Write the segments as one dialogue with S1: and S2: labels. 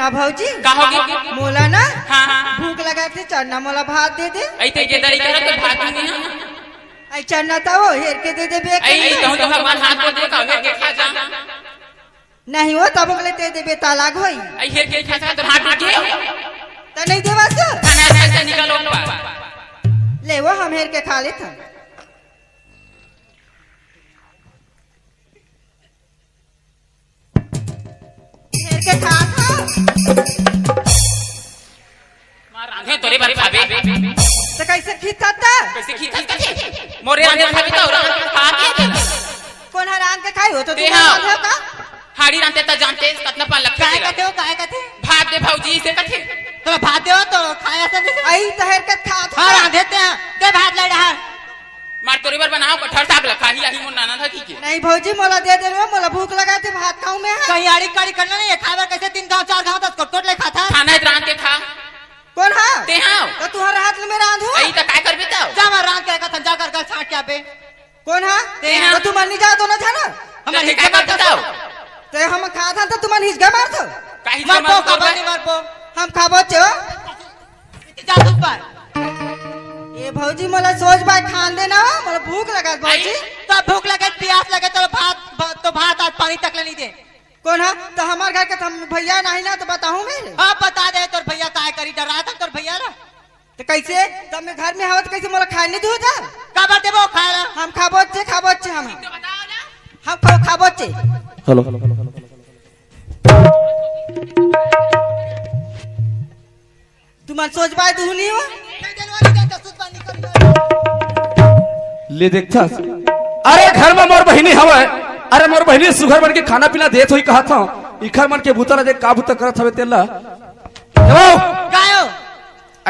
S1: ना भौजी
S2: कहोगी
S1: मोला ना
S2: हाँ हाँ
S1: भूख लगा थे चन्ना मोला भात दे दे
S2: ऐते के दरी करे तो भात नहीं है
S1: आई चन्ना तो वो हेर के दे दे बेक
S2: ऐ तो भगवान हाथ को दे का हेर के खा जा
S1: नहीं हो तब ले दे दे बेतालाग होई
S2: ऐ हेर के खा जा तो भात के
S1: त नहीं देवा से
S2: खाना से निकलो
S1: ले वो हम हेर के खा लेत हेर के खा
S2: मार आंधे तोरे बारे खाबे
S1: तो कैसे खींचता था
S2: कैसे खींच मोरे आंधे खाबे तो खा के
S1: कौन हरान के खाई हो तो तू
S2: देहा।
S1: आधे का
S2: हाड़ी रांते त जानते कितना पान लग
S1: काय कथे हो काय कथे
S2: भात दे भौजी से कथे
S1: तो भात दे तो खाया सब आई तो हेर के खा और आधे ते भात ले रहा
S2: मार तोरे बार बनाओ कठहर साहब लखा ही आही मुन्ना ना था की
S1: नहीं भौजी मोला दे दे मोला भूख लगा थे भात खाऊं मैं कहीं आड़ी काड़ी करना नहीं है खावा कैसे 3 गांव 4 गांव 10 कोट ले खाता
S2: खाना रांत के खा
S1: कौन हां
S2: ते हां
S1: तो तुम्हारे हाथ में मेरा आंधो
S2: ऐ त काय करबे तो
S1: जा मैं रांत के का जा कर छाट क्या पे कौन हां
S2: ते हां
S1: तो तुम नहीं जा दो ना था ना
S2: हम हिस्सा करता था
S1: ते हम खा था तो तुम हिस्सा मार दो
S2: काहे
S1: मार पो का नहीं मार पो हम खाबो छो जा दूध पर ये भौजी मोला सोच बाय खान देना मोला भूख लगा भौजी तो भूख लगे प्यास लगे तो भात आज पानी तक ले नहीं दे कौन है तो हमारे घर के हम भैया नहीं ना तो बताऊं मैं हाँ बता दे तोर भैया काय करी डरा था तोर भैया ना तो कैसे तो मैं घर में हवा तो कैसे मोला खाए नहीं दो जा का बात है वो खाए हम खाबो छे हम खाबो छे
S3: हेलो
S1: तुम सोच बाय तू नहीं हो
S3: ले देखता अरे घर में मोर बहिनी हवा अरे मोर बहिनी सुगर बन के खाना पीना देत होई कहा था इखर मन के भूतला देख का भूत करत हवे तेला
S1: गायो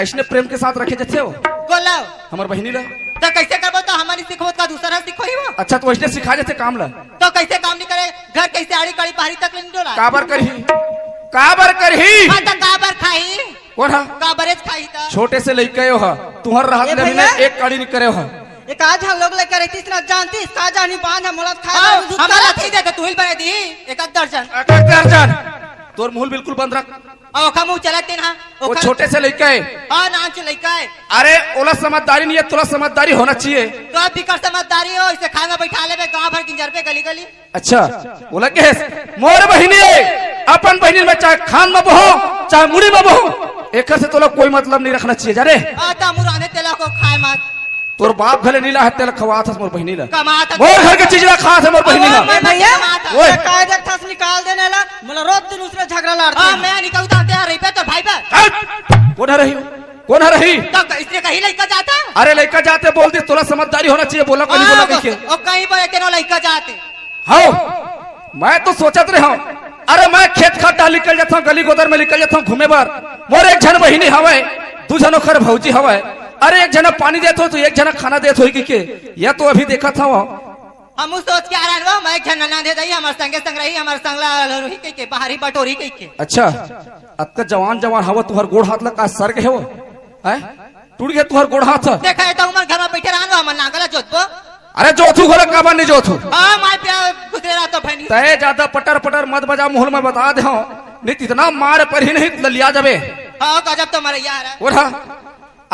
S3: ऐसने प्रेम के साथ रखे जथे हो
S1: बोलाओ
S3: हमर बहिनी ला
S1: तो कैसे करबो तो हमारी सिखबो का दूसरा सिखोई हो
S3: अच्छा तो ऐसने सिखा जथे काम ला
S1: तो कैसे काम नहीं करे घर कैसे आड़ी कड़ी पहाड़ी तक नहीं डोला
S3: काबर करही
S1: हां तो काबर खाई
S3: कौन हा
S1: काबरेज खाई था
S3: छोटे से लइके हो हा तुहर रहत ने
S1: भैया।
S3: एक काड़ी नहीं करे हो
S1: एक आज हम लोग लेकर रहती इतना जानती इसका जानी बांध हम मुलात खाए हमारा ठीक है तू हिल बने दी एक दर्जन
S3: दर्जन तोर मुंह बिल्कुल बंद रख
S1: और खमु चलते ना
S3: वो छोटे से लइके
S1: हां नाच लइका है
S3: अरे ओला समझदारी नहीं है तोला समझदारी होना चाहिए
S1: तो अब भी कर समझदारी हो इसे खाना बैठा ले गांव भर किंजर पे गली गली
S3: अच्छा बोला के मोर बहिनी अपन बहिनी में चाहे खान में बहो चाहे मुड़ी में बहो एक से तोला कोई मतलब नहीं रखना चाहिए जाने
S1: आता मुराने तेला को खाए मत
S3: तोर बाप भले नीला है तेल खवा था मोर बहिनी ला
S1: कमाता
S3: मोर घर के चीज ला खा था मोर बहिनी ला
S1: भैया
S3: ओए
S1: कायदा थस निकाल देने ला मला रोज दिन उसने झगड़ा लड़ते हां मैं निकलता ते रही पे तो भाई पे
S3: कौन रही
S1: तो इसने कहीं लइका जाता
S3: अरे लइका जाते बोल दी तोला समझदारी होना चाहिए बोला कोई बोला कहीं
S1: और कहीं पर तेनो लइका जाते
S3: हां मैं तो सोचत रहा अरे मैं खेत खाद डाल निकल जाता हूँ गली गोदर में निकल जाता हूँ घूमे बार मोर एक जन बहिनी हवा दू जनो खर भौजी हवा अरे एक जना पानी देते हो तो एक जना खाना देते हो कि या तो अभी देखा था
S1: हम सोच के आ रहे मैं एक जन ना दे दई हमारे संगे संग रही हमारे संगला रोही के बाहरी बटोरी के
S3: अच्छा अत जवान हवा तुहर गोड़ हाथ लगा सर के हो हैं टूट गया तुहर गोड़ हाथ
S1: देखा है तो उमर घर में बैठे रहन हम नागला जोतबो
S3: अरे जोथू घोला काबा नहीं जोथू
S1: हां माय पे गुजरे रहा तो भनी
S3: तय ज्यादा पटर मत बजा मुहल में बता दे नहीं इतना मार पर ही नहीं लिया जाबे
S1: हां गजब तो मरैया है
S3: ओढ़ा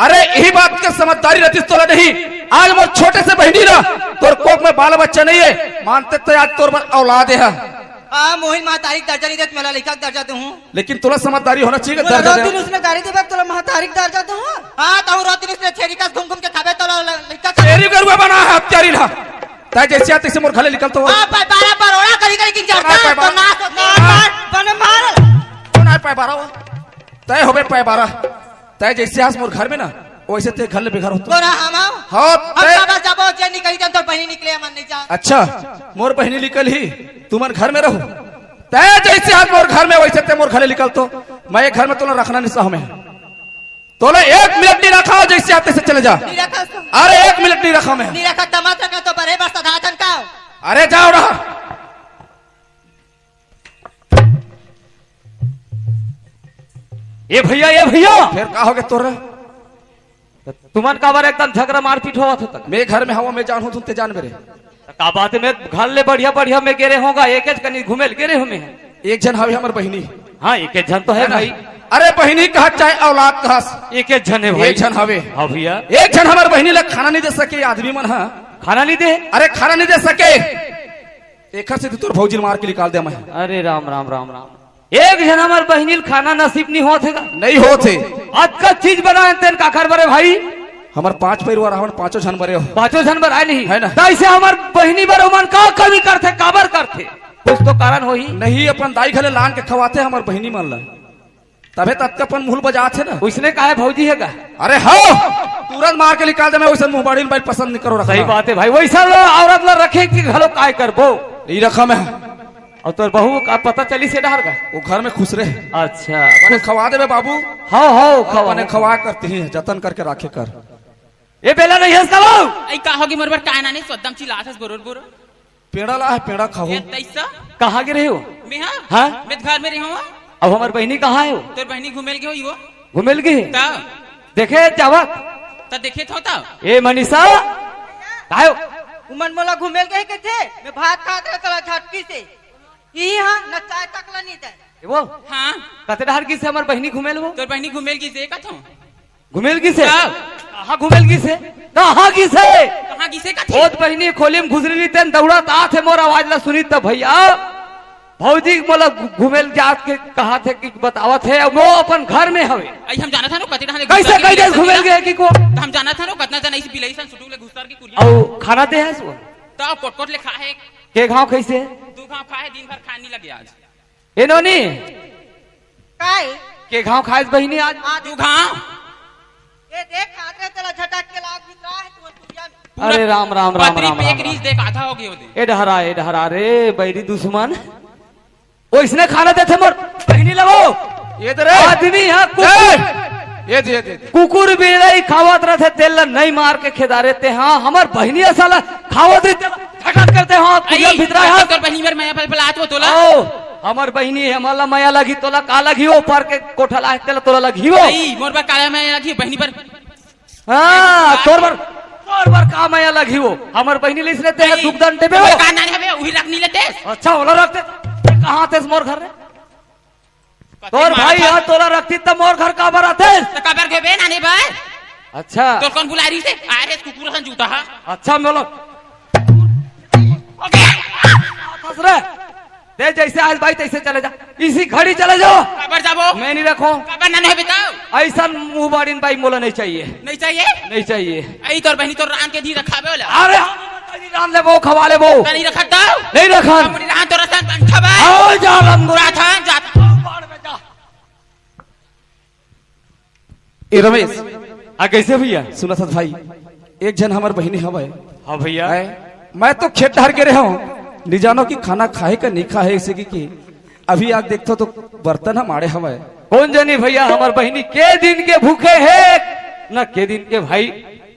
S3: अरे यही बात के समझदारी रहती तोरा नहीं आज मोर छोटे से बहनी ना तोर कोक में बाल बच्चा नहीं है मानते तो आज तोर औलाद है
S1: मोहिन मां तारीख दर्जा नहीं देत मला लिखा दर्जा दूं
S3: लेकिन तोला समझदारी होना चाहिए
S1: दर्जा दिन उसने गाड़ी दे तोला महा तारीख दर्जा दूं हां तो रोज दिन उसने छेरी का घूम के खाबे तोला लिखा
S3: छेरी गरुआ बना है हत्यारी ना ताय जैसे आते से मोर घले निकल तो
S1: हां पाए 12 बरोड़ा करी की जरता तो ना बने मार
S3: कौन है पाए 12 तय होबे पाए 12 तय जैसे आज मोर घर में ना वैसे ते घर ले बेघर होतो
S1: तोरा हम
S3: हां
S1: हम बाबा जाबो जे निकली जन तो बहिनी निकले मन नहीं जा
S3: अच्छा मोर बहिनी निकल ही तुमन घर में रहो तय जैसे आज मोर घर में वैसे ते मोर घरे निकल तो मैं घर में तोला रखना नहीं सह में तोला 1 मिनट नहीं रखा जैसे आते से चले जा अरे 1 मिनट नहीं रखा मैं
S1: नहीं रखा टमाटर का तो बड़े बस साधारण का
S3: अरे जाओ रहा
S4: ये भैया
S3: फिर का हो गया तोरा
S4: तुमन काबर एकदम झगड़ा मारपीट होत होता
S3: मैं घर में हवा में जान हूं तुम जान मेरे
S4: का बात में घर ले बढ़िया में गेरे होगा एक कनी घूमे गेरे हमें
S3: एक जन हवे हमर बहिनी
S4: हाँ एक जन तो है भाई।
S3: अरे बहनी कहा चाहे औलाद कहा
S4: एक जन है भाई।
S3: एक जन हवे।
S4: हाँ भैया
S3: एक जन हमारे बहनी लग खाना नहीं दे सके आदमी मन। हाँ
S4: खाना नहीं दे।
S3: अरे खाना नहीं दे सके एक से तोर भौजी मार के निकाल दे मैं।
S4: अरे राम राम राम राम। एक जन हमारे बहनी खाना नसीब नहीं होते का।
S3: नहीं होते
S4: आज का चीज बनाए तेन का खर बरे भाई।
S3: हमार 5 परिवार हमारे 5 जन बरे हो।
S4: 5 जन बर आए नहीं
S3: है ना।
S4: ऐसे हमार बहनी बर मन का कमी करते काबर करते कुछ तो कारण हो ही
S3: नहीं। अपन दाई घले लान के खवाते हमार बहनी मन ला तबे तक अपन मुहल बजाते ना।
S4: उसने कहा भौजी है का।
S3: अरे हो तुरंत मार के निकाल दे। मैं वैसे मुंह बाड़ी में पसंद नहीं करो।
S4: सही बात है भाई। वैसा औरत ला रखे कि घलो काय करबो
S3: नहीं रखा मैं।
S4: और तोर बहू का पता चली से डर का
S3: वो घर में खुश रहे।
S4: अच्छा
S3: अपने खवा दे बाबू।
S4: हाँ हाँ खवा
S3: अपने खवा करती है जतन करके राखे कर।
S4: ये बेला नहीं है सब।
S2: आई का होगी मोर बर काय ना नहीं सोदम चिल्लात हस बोर बोर
S3: पेड़ा ला है पेड़ा खाओ।
S2: ये तैसा
S4: कहाँ गिरे हो।
S2: मैं हां
S4: हाँ?
S2: मैं घर में रही हूं।
S4: अब हमारी बहनी कहाँ है।
S2: तोर बहनी घुमेल के होई वो
S4: घुमेल गई
S2: ता
S4: देखे जावत
S2: ता देखे थो ता
S4: ए मनीषा आयो।
S1: उमन मोला घुमेल गए के थे मैं भात खात रहे तला झटकी से ई हां न चाय तक ला नहीं दे।
S4: वो
S2: हां
S4: कते डहर की से हमारी बहनी घुमेल वो
S2: तोर बहनी घुमेल की से का थो
S4: घुमेल की से
S2: हाँ।
S4: कहाँ घुमेल की से कहाँ की से
S2: कहां की से का थी।
S4: ओत बहनी खोली में घुसरी तेन दौड़ा ता थे मोर आवाज ला सुनी तब भैया भौजी मोला घुमेल जात के कहा थे कि बतावत है वो अपन घर में हवे।
S2: आई हम जाना था नो कति ढाले
S4: कैसे कैसे घुमेल गए कि को
S2: हम जाना था नो कतना जना इस बिलाई सन सुटू ले घुसर की कुरिया
S4: औ खाना दे है सो
S2: तो कोट ले खा है
S4: के गांव कैसे
S2: दू गांव खा है दिन भर खानी लगे आज
S4: ए नोनी
S1: काय
S4: के गांव खाए बहनी आज
S2: दू गांव
S1: ये देख खात रहे तला झटक के लाग भितरा है तुम कुरिया में।
S4: अरे राम राम राम
S2: पत्री
S4: राम
S2: पे एक
S4: राम
S2: रीस देख आधा हो गई ओदे
S4: ए डहरा रे बैरी दुश्मन ओ इसने खाना देते मोर बहनी लगो
S3: ये दे
S4: आदमी है
S3: ये दे
S4: कुकुर बिलाई खावत रहते तेल नहीं मार के खेदारे ते हाँ हमार बहनी साला खावत रहते झटक करते हाँ कुरिया भितरा है।
S2: तोर बहनी मेरे मैं पल आज वो तोला
S4: ओ हमार बहनी है हमारा माया लगी तोला का लगी हो पर के कोठा लाए तेला तोला लगी हो।
S2: आई मोर पर काला में लगी बहनी पर
S4: हाँ तोर बर का माया लगी हो हमार बहनी ले इसने ते दुख दंडे पे
S2: का ना हमें वही रखनी लेते
S4: अच्छा ओला रखते कहाँ थे मोर घर रे तोर भाई यहाँ तोला रखती तब मोर घर का बराते
S2: तो कबर के बेन आने भाई
S4: अच्छा
S2: तो कौन बुला रही से अरे कुकुर सन जूता है
S4: अच्छा मोलो फंस रे दे जैसे आज भाई तैसे चले जा इसी घड़ी चले जाओ
S2: कबर जाबो
S4: मैं नहीं रखो
S2: कबर ना है बताओ
S4: ऐसा मुंह बाड़ीन भाई मोला नहीं चाहिए
S2: नहीं चाहिए
S4: नहीं चाहिए।
S2: आई तोर बहनी तोर रान के दी रखाबे वाला
S4: अरे राम ले वो खवा ले वो
S2: नहीं रखता
S4: नहीं रखा
S2: हमरी रान तोर सन पंखबा
S4: आओ जा रंगुरा
S2: था जा
S3: ए रमेश
S4: आ कैसे भैया
S3: सुना था भाई एक जन हमार बहनी हवे।
S4: हाँ भैया
S3: मैं तो खेत डहर के रहा हूँ निजानो की खाना खाए का नहीं खाए इसे की अभी आग देखते तो बर्तन हमारे हवे।
S4: कौन जानी भैया हमार बहनी के दिन के भूखे है न के दिन के भाई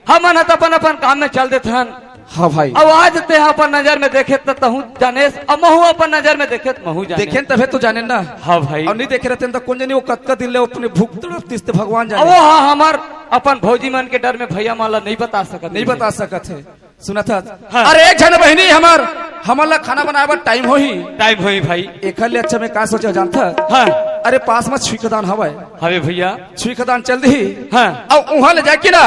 S4: हम अपन अपन काम में चल देते हैं।
S3: हाँ भाई
S4: अब आज ते अपन नजर में देखे तो तहु जाने अब महू अपन नजर में देखे तो महू जाने
S3: देखें तबे तो जाने ना।
S4: हाँ भाई
S3: और नहीं देखे रहते तो कौन जानी वो कत्का दिल ले अपने भूख तड़पतीस ते भगवान
S4: अब
S3: जाने।
S4: वो हाँ हमार अपन भौजी मन के डर में भैया माला नहीं बता सकत
S3: नहीं बता सकत है। सुना था
S4: हाँ।
S3: अरे एक जन बहनी हमारा खाना बनाए टाइम हो ही
S4: टाइम होई भाई
S3: एक लिए अच्छा मैं का सोचा जानता
S4: हाँ
S3: अरे पास में छुईखदान हवे
S4: हवे भैया
S3: छुईखदान चल दी
S4: हाँ
S3: और वहां ले जाके ना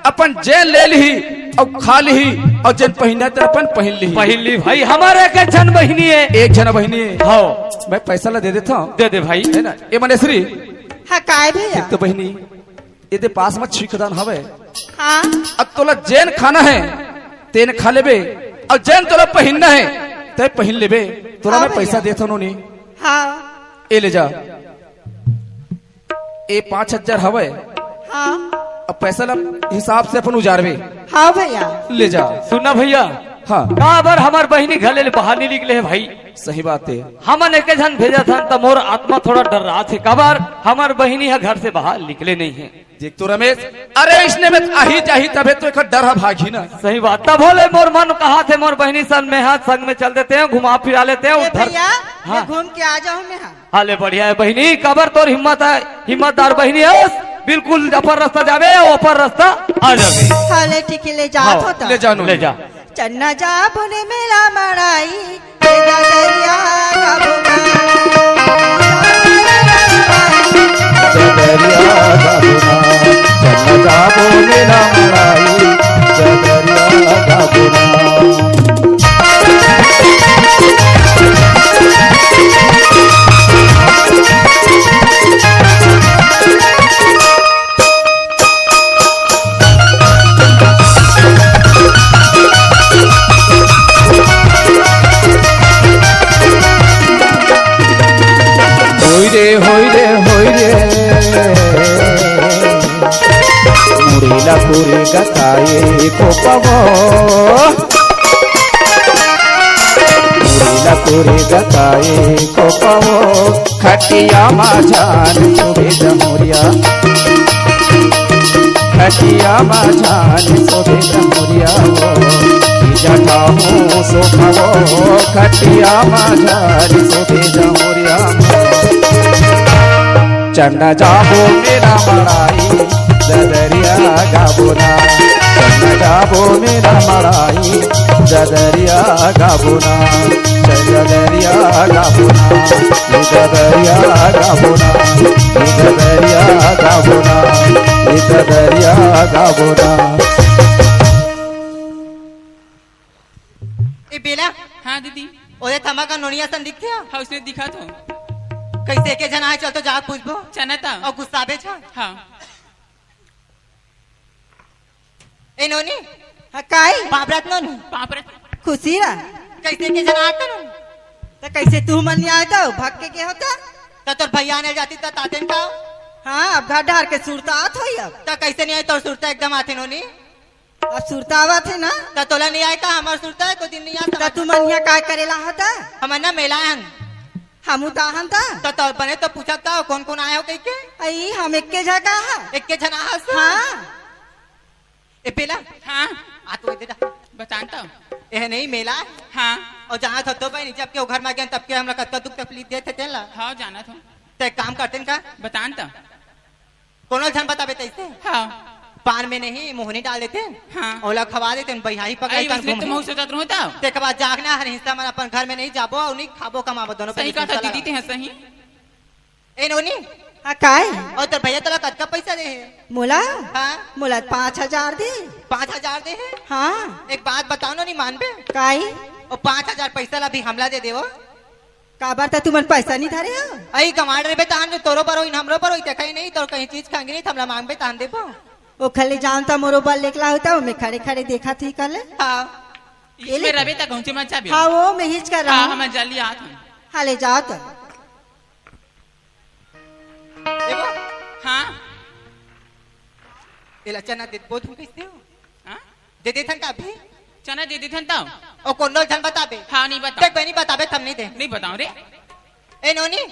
S3: अपन जेन ले ली और खा ली और जेन पहना तो अपन पहन ली
S4: पहली भाई हमारे के जन बहनी है
S3: एक जन बहनी है।
S4: हाँ
S3: मैं पैसा ला दे देता हूँ
S4: दे दे भाई
S3: है ना। ये मनेश्वरी
S1: हाँ काय भैया
S3: एक तो बहनी ये दे पास में छुईखदान हवे
S1: हाँ
S3: अब तोला जेन खाना है तेन खा लेबे और जेन तोला पहनना है ते पहन लेबे तोला
S1: हाँ
S3: मैं पैसा
S1: भैया।
S3: देता हूँ।
S1: हाँ
S3: ए ले जा ए 5000 हवे
S1: हाँ
S3: अब पैसा ला हिसाब से अपन उजारबे
S1: हाँ भैया
S3: ले जा।
S4: सुनना भैया
S3: हाँ
S4: काबर हमार बहनी घले ले बाहर नहीं निकले है भाई
S3: सही बात है।
S4: हमन एक जन भेजा था तो मोर आत्मा थोड़ा डर रहा थे कबर हमार बहनी है घर से बाहर निकले नहीं है।
S3: देख तो रमेश अरे इसने में आही जाही तबे तो एक डर है भागी ना।
S4: सही बात तब बोले मोर मन कहा थे मोर बहनी सन में हाथ संग में चल देते हैं घुमा फिरा लेते हैं
S1: ए
S4: उधर।
S1: भैया
S4: हाँ।
S1: मैं घूम के आ जाऊँ मैं। हाँ
S4: हाले बढ़िया है बहनी कबर तोर हिम्मत है हिम्मतदार बहनी है बिल्कुल अपर रास्ता जावे ऊपर रास्ता आ जावे।
S1: हाले ठीक ले जात
S4: हाँ,
S1: होता
S3: ले जानो
S4: ले जा
S1: चन्ना जा बुने मेरा मड़ाई ले जा दरिया का बुगा
S3: तोरे गताए कोपवो मुरीला तोरे गताए कोपवो खटिया माझान शोभे जमुरिया खटिया माझान शोभे जमुरिया वो जटाहूँ सोफावो खटिया माझान शोभे जमुरिया चंदा जाबो मेरा मड़ाई जदरिया गाबुना चंदा जाबो मेरा मड़ाई जदरिया गाबुना जदरिया गाबुना जदरिया गाबुना जदरिया गाबुना जदरिया गाबुना।
S1: ए बेला
S2: हाँ दीदी
S1: ओए थमा का नोनिया सन दिखते हो
S2: हाँ उसने दिखा तो
S1: कैसे के जना है चल तो जा पूछबो
S2: चना था
S1: और गुस्साबे छ
S2: हाँ
S1: ए नोनी हाँ काई बाबरत नोनी
S2: पापड़
S1: खुशी रा कैसे के जना आता नोनी तो कैसे तू मन नहीं आता भाग के होता तो तोर भैया ने जाती तो ताते का हाँ अब घर डार के सुरता आत होई अब तो कैसे नहीं आई तोर सुरता एकदम आते नोनी अब सुरता आवा थे ना तो तोला नहीं आए का हमार सुरता है कोई दिन नहीं आता तू मन यहाँ काय करेला होता हमर ना मेला हन हम उताहन था तो बने तो पूछा था कौन कौन आया हो कहीं के आई हम एक के जगह एक के जना हाँ ए पेला
S2: हाँ
S1: आ तो इधर
S2: बताता हूँ
S1: यह नहीं मेला
S2: हाँ
S1: और जहाँ था तो भाई जब के घर में गए तब के हम लोग कत्ता दुख तकलीफ देते थे ला
S2: हाँ जाना था
S1: तो एक काम करते का
S2: बताता
S1: कोनो झन बताबे तैसे
S2: हाँ
S1: पान में नहीं मोहनी डाल देते
S2: हाँ
S1: ओला खवा देते भैया पकड़ कर
S2: तुम हो सोचत रहो था
S1: ते के बाद जागना हर हिस्सा में अपन घर में नहीं जाबो और नहीं खाबो कमाबो दोनों
S2: सही कहा था दीदी ते हैं सही
S1: ए नोनी हाँ काय और तो भैया तोला कतका पैसा दे मोला हाँ मोला 5,000 दे 5,000 दे है हाँ एक बात बताओ ना नहीं मानबे काय और 5,000 पैसा ला भी हमला दे देवो का बार ता तुमन पैसा नहीं धारे हो आई कमांड रे बेतान जो तोरो पर होई हमरो पर होई ते कहीं नहीं तो कहीं चीज खाएंगे नहीं हमला मांगबे तान देबो वो खाली जानता मोरो बल निकला होता मैं खड़े खड़े देखा थी कल हाँ
S2: इसमें रबे तक पहुंचे मत जा
S1: हाँ वो मैं हिच कर रहा
S2: हाँ
S1: हूँ
S2: हम जल्दी आते हैं
S1: हाँ ले जाओ तो देखो हाँ इला चना दे बहुत हम कैसे हो
S2: हाँ
S1: दे दे थन का भी
S2: चना दे देते था
S1: और कौन लोग धन बताबे
S2: हाँ नहीं बता
S1: देख बनी बताबे थम नहीं दे
S2: नहीं बताओ रे
S1: ए नोनी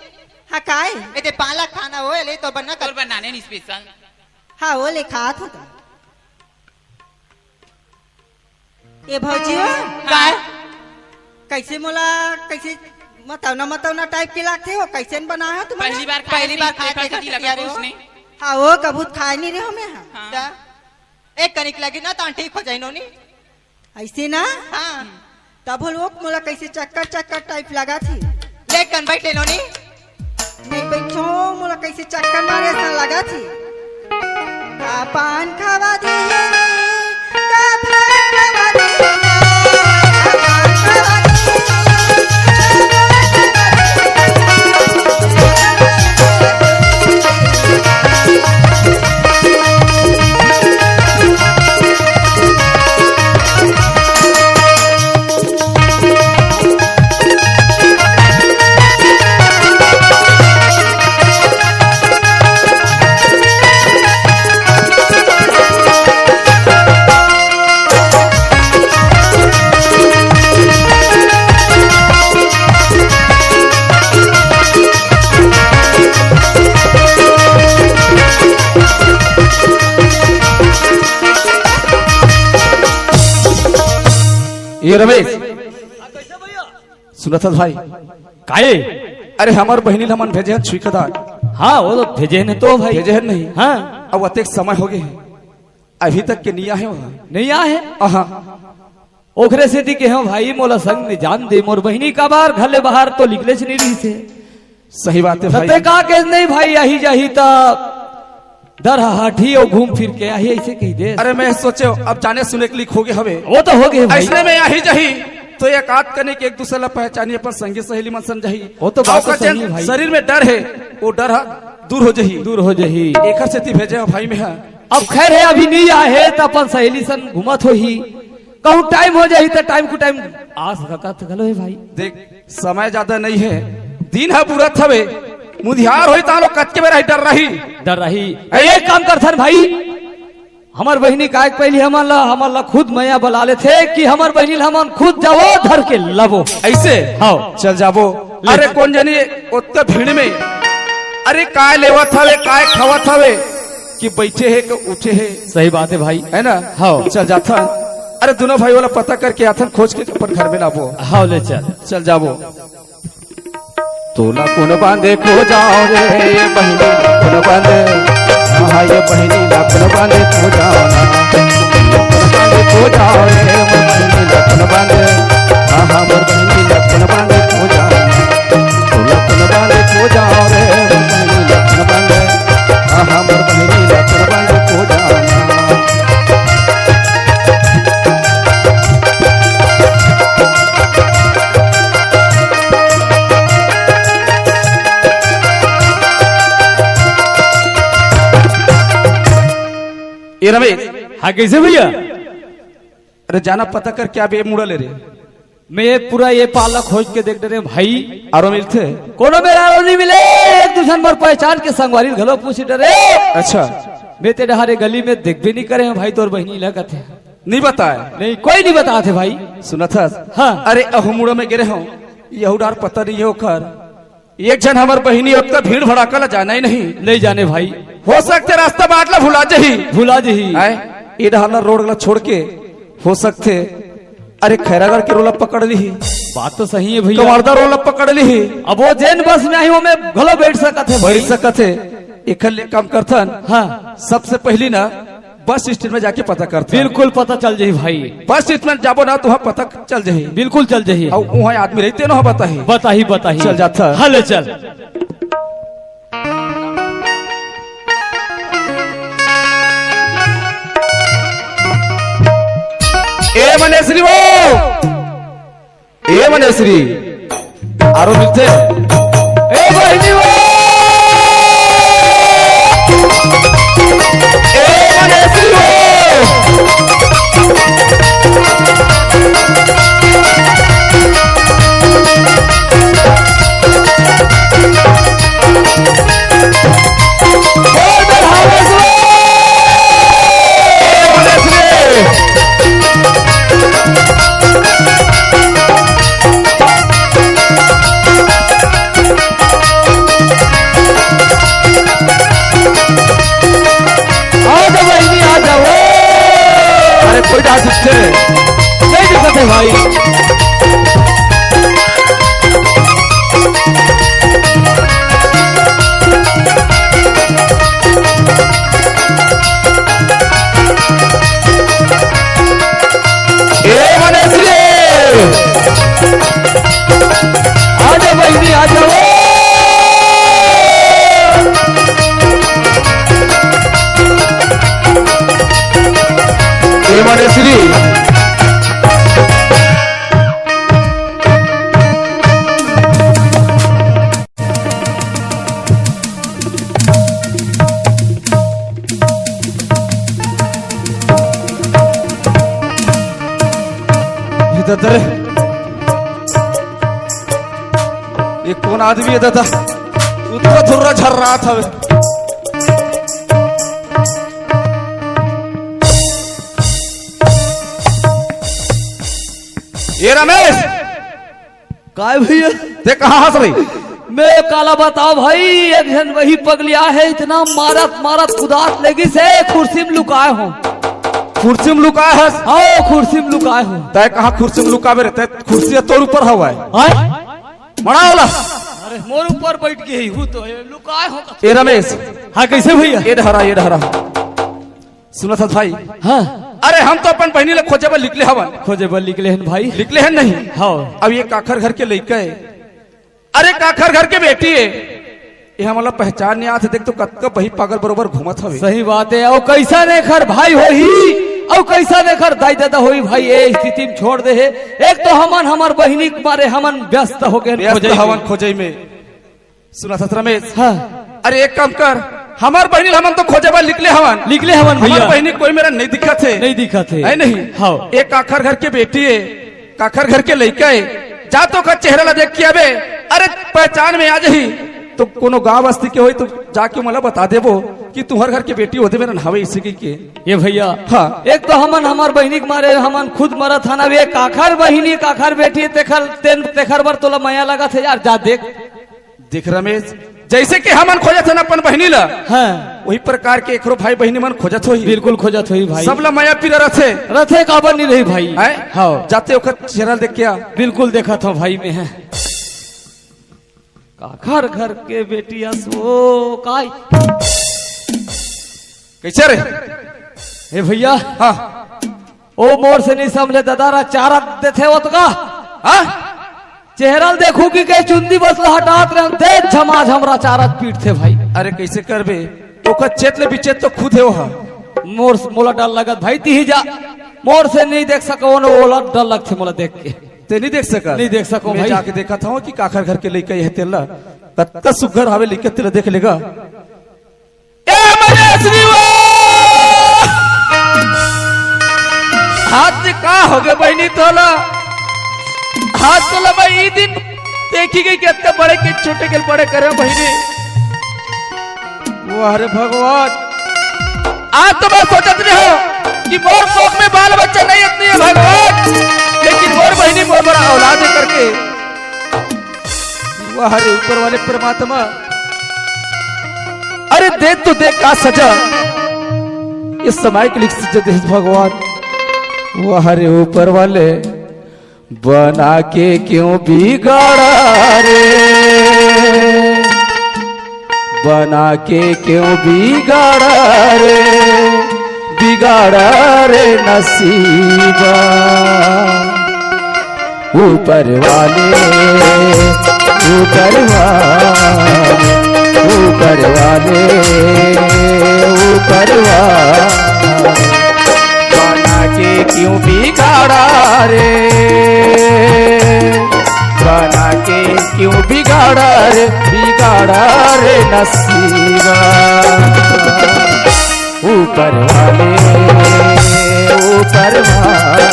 S1: हाँ काय ए ते 5 लाख खाना हो ले तो बनना
S2: और बनाने नहीं स्पेशल
S1: हाँ वो लिखा था ये भौजी हो काय कैसे मोला कैसे बताओ ना टाइप के लागते हो कैसे बनाया तुम
S2: पहली बार खाए थे लगा उसने
S1: हाँ वो कबूत खाए नहीं रहे हो मैं
S2: हाँ।
S1: एक कनिक लगी ना तो ठीक हो जाए नोनी ऐसे ना हाँ तब लोग मोला कैसे चक्कर टाइप लगा थी ले कन बैठ ले नोनी नहीं बैठो मोला कैसे चक्कर मारे सा लगा थी का पान खावा दे का भान खावा दे
S3: ये रमेश सुनत भाई
S4: काये
S3: अरे हमार बहनी हमन भेजे हैं छुईकदार
S4: हाँ वो तो भेजे ने तो भाई
S3: भेजे हैं नहीं
S4: हाँ
S3: अब अतेक समय हो गए हैं अभी तक के निया है वहाँ
S4: नहीं आए
S3: हाँ
S4: ओखरे से दी के हम भाई मोला संग ने जान दे मोर बहिनी का बार घले बाहर तो निकले से नहीं रही से
S3: सही बात है
S4: सते
S3: भाई
S4: का के नहीं भाई यही जाही तब दर हाठी और घूम फिर के आई ऐसे कही दे
S3: अरे मैं सोचे अब जाने सुने के लिए खो गए हवे
S4: वो तो हो गए भाई
S3: ऐसने में यही जही तो एक आध करने के एक दूसरे ला पहचानी अपन संगी सहेली मन समझही
S4: वो तो बात तो
S3: और
S4: सही है भाई।
S3: शरीर में डर है वो डर दूर हो जही
S4: दूर हो जही
S3: एक से ती भेजे हैं भाई में है
S4: अब खैर है अभी नहीं आए है तो अपन सहेली सन घुमत हो ही कहूँ टाइम हो जाही तो टाइम को टाइम आ सकता गलो है भाई
S3: देख समय ज्यादा नहीं है दिन है बुरा थवे मुधियार होई तालो कच्चे में रही डर रही
S4: डर रही एक काम कर थन भाई हमार बहनी काय पहली हमार ला खुद मैया बुलाले थे कि हमार बहनी हम खुद जाओ धर के लबो
S3: ऐसे
S4: हाँ
S3: चल जाबो। अरे कौन जानी उतना भीड़ में अरे काय लेवत हवे काय खावत हवे कि बैठे है कि उठे है।
S4: सही बात है भाई
S3: है ना।
S4: हाँ
S3: चल जाता। अरे दोनों भाई वाला पता करके आथन खोज के अपन घर में लाबो।
S4: हाँ ले चल
S3: चल जाबो। तोला कौन बांधे खो जाओ रे ये बहनी कौन बांधे हाँ ये बहनी ना कौन बांधे खो जाओ ना कौन बांधे खो जाओ रे मोर बहनी ना कौन बांधे हाँ मोर बहनी ना कौन बांधे खो जाओ तोला कौन बांधे खो जाओ रे मोर बहनी ना कौन बांधे हाँ मोर बहनी ना कौन बांधे खो जाओ ना। ये रमेश
S4: हाँ कैसे भैया
S3: अरे जाना पता कर क्या बे मुड़ा ले रे
S4: मैं ये पूरा ये पाला खोज के देख रहे भाई
S3: आरो मिलते
S4: कोनो मेरा नहीं मिले एक दूसरे पर पहचान के संगवारी घलो पूछ डरे।
S3: अच्छा
S4: मैं तेरे हरे गली में देख भी नहीं करे भाई तोर बहनी लगा थे
S3: नहीं बताए
S4: नहीं कोई नहीं बता थे भाई
S3: सुना था।
S4: हाँ
S3: अरे अहुमुड़ा में गिरे हूँ यहूडार पता नहीं है कर एक जन हमार बहिनी अब तक भीड़ भड़ाका ला जाना ही नहीं
S4: जाने भाई
S3: हो सकते रास्ता बाटला भुला जही ये डहाना रोड ला छोड़ के हो सकते अरे खैरागढ़ के रोला पकड़ ली
S4: बात तो सही है भैया
S3: कमारदा रोला पकड़ ली
S4: अब वो जैन बस में आई वो मैं घलो बैठ सकत है
S3: बैठ सकत है एक काम करथन।
S4: हाँ
S3: सबसे पहली ना बस स्टैंड में जाके पता करते
S4: बिल्कुल पता चल जाही भाई
S3: बस स्टैंड में जाबो ना तो पता चल जाही
S4: बिल्कुल चल जाही
S3: और वहाँ आदमी रहते ना
S4: बताही
S3: चल जाता
S4: हले चल
S3: ए मनेश्री वो ए मनेश्री आरो मिलते ए बहनी वो ए मनेश्री वो कोई डाल सकते
S4: नहीं दिक्कत है भाई आ जाओ बहनी आ जाओ
S3: मनेश्री दादा ये कौन आदमी है दादा उतना धुर्रा झर रहा था ये रमेश
S4: काय भैया
S3: ते कहाँ हंस रही
S4: मैं काला बताओ भाई एक जन वही पगलिया है इतना मारत कुदात लगी से कुर्सी में लुकाए हो
S3: कुर्सी में लुकाए है
S4: हाँ कुर्सी में लुकाए हो
S3: तय कहाँ कुर्सी में लुकावे रहते कुर्सी तोर ऊपर हवा है मना वाला
S4: अरे मोर ऊपर बैठ के ही हूँ तो लुकाए हो
S3: ये रमेश
S4: हाँ कैसे भैया
S3: ये डहरा सुना था भाई
S4: हाँ
S3: अरे हम तो अपन बहनी ले खोजे बल निकले हवन
S4: खोजे बल निकले हैं भाई
S3: निकले हैं नहीं
S4: हाँ
S3: अब ये काखर घर के लड़का है अरे काखर घर के बेटी है ये हमारा पहचान नहीं आते देख तो कत्का बही पागल बरोबर घूमत हवे
S4: सही बात है और कैसा नेखर भाई हो ही और कैसा नेखर दाई दादा होई भाई ये स्थिति में छोड़ दे है एक तो हमार बहिनी मारे हमन व्यस्त हो गए
S3: हवन खोजे में सुना था रमेश
S4: हाँ
S3: अरे एक काम कर हमार बहनी हमन तो खोजे बल निकले हवन
S4: भैया
S3: हमार बहनी कोई मेरा नहीं दिखा थे
S4: है
S3: नहीं
S4: हाँ
S3: एक काखर घर के बेटी है काखर घर के लड़का है जा तो का चेहरा ला देख के अबे अरे पहचान में आ जाही तो कोनो गांव बस्ती के होई तो जाके मला बता देबो कि तुहर घर के बेटी होते मेरा नावे इसी के
S4: ये भैया
S3: हाँ।
S4: एक तो हमन हमार बहिनी के मारे हमन खुद मरत थाना वे काखर बहिनी काखर बेटी तेखर बर तोला माया लगा थे यार, जा देख
S3: रमेश, जैसे कि हमन खोजत हन अपन बहिनी ला,
S4: हाँ
S3: वही प्रकार के एकरो भाई बहिनी मन खोजत होई।
S4: बिल्कुल खोजत होई भाई,
S3: सब ला माया पीर रथे
S4: काबर नहीं रही भाई।
S3: हाँ जाते वक्त चेहरा देख के
S4: बिल्कुल देखा था भाई में है काखर घर के बेटिया सो काय
S3: कैसे रे
S4: हे भैया।
S3: हाँ
S4: ओ मोर से नहीं समझे दादारा चारा देते हो तो का
S3: हाँ
S4: चेहरा देखू कि कई चुंदी बस हटात रहे दे झमाझ हमरा चारा पीट थे भाई।
S3: अरे कैसे करबे ओकर चेत ले बिचेत तो खुद है वहाँ
S4: मोर मोला डर लगत भाई ती ही जा मोर से नहीं देख सको न ओला डर लगते मोला देख के
S3: ते नहीं देख सका
S4: नहीं देख सको
S3: मैं
S4: भाई।
S3: जाके देखा था कि काखर घर के लेके है तेला कत्ता सुगर हवे लेके तेरा देख लेगा। ए मजेश्री वो हाथ से का हो गए बहनी तोला हाथ तोला भाई ई दिन देखी गई कितने बड़े के छोटे के बड़े करे बहनी। वो अरे भगवान आज तो मैं सोचत रही हो कि मोर कोख में बाल बच्चा नहीं इतनी है भगवान, लेकिन मोर बहनी मोर बड़ा औलाद करके वाह अरे ऊपर वाले परमात्मा अरे दे तो दे का सजा इस समय के लिए सजा दे भगवान। वाह अरे ऊपर वाले बना के क्यों बिगाड़ा रे, बना के क्यों बिगाड़ा रे, बिगाड़ा रे नसीबा। ऊपर वाले ऊपर वाले ऊपर वाले ऊपर वाले बना के क्यों बिगाड़ा रे, बना के क्यों बिगाड़ा रे, बिगाड़ा रे नसीबा। ऊपर वाले ऊपर वाले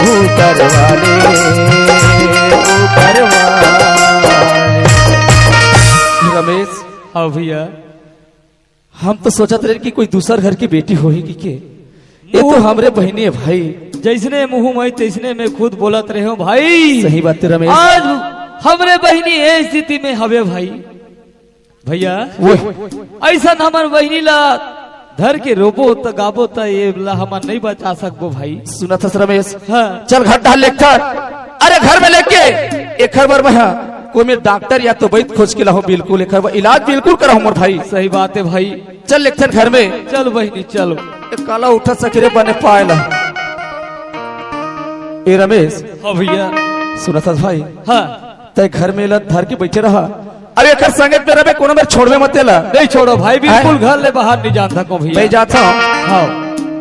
S3: ऊपर वाले ऊपर वाले। रमेश
S4: हाँ भैया
S3: हम तो सोचते रहे कि कोई दूसर घर की बेटी होगी के ये तो हमरे बहनी है भाई।
S4: जैसने मुंह में तैसने में खुद बोलत रहे हो भाई।
S3: सही बात है रमेश,
S4: आज हमरे बहनी ए स्थिति में हवे भाई। भैया ऐसा हमार बहनी ला धर के रोबो तो गाबो तो ये ला हमार नहीं बचा सकबो भाई।
S3: सुना था रमेश,
S4: हाँ
S3: चल घर डाल लेकर अरे घर में लेके एक बार में कोई में डॉक्टर या तो वैद्य खोज के लाओ, बिल्कुल एक इलाज बिल्कुल कराओ मोर भाई।
S4: सही बात है भाई,
S3: चल लेकर घर में
S4: चल बहनी चलो।
S3: काला उठा सकेरे बने पाएला। ए रमेश
S4: हाँ भैया
S3: सुना था भाई,
S4: हाँ
S3: तय घर में ला धर के बैठे रहा। अरे एक संगत में रहे कोनो में छोड़वे मत ला,
S4: नहीं छोड़ो भाई, बिल्कुल घर ले बाहर नहीं जाता को भैया।
S3: मैं जाता हूँ हाँ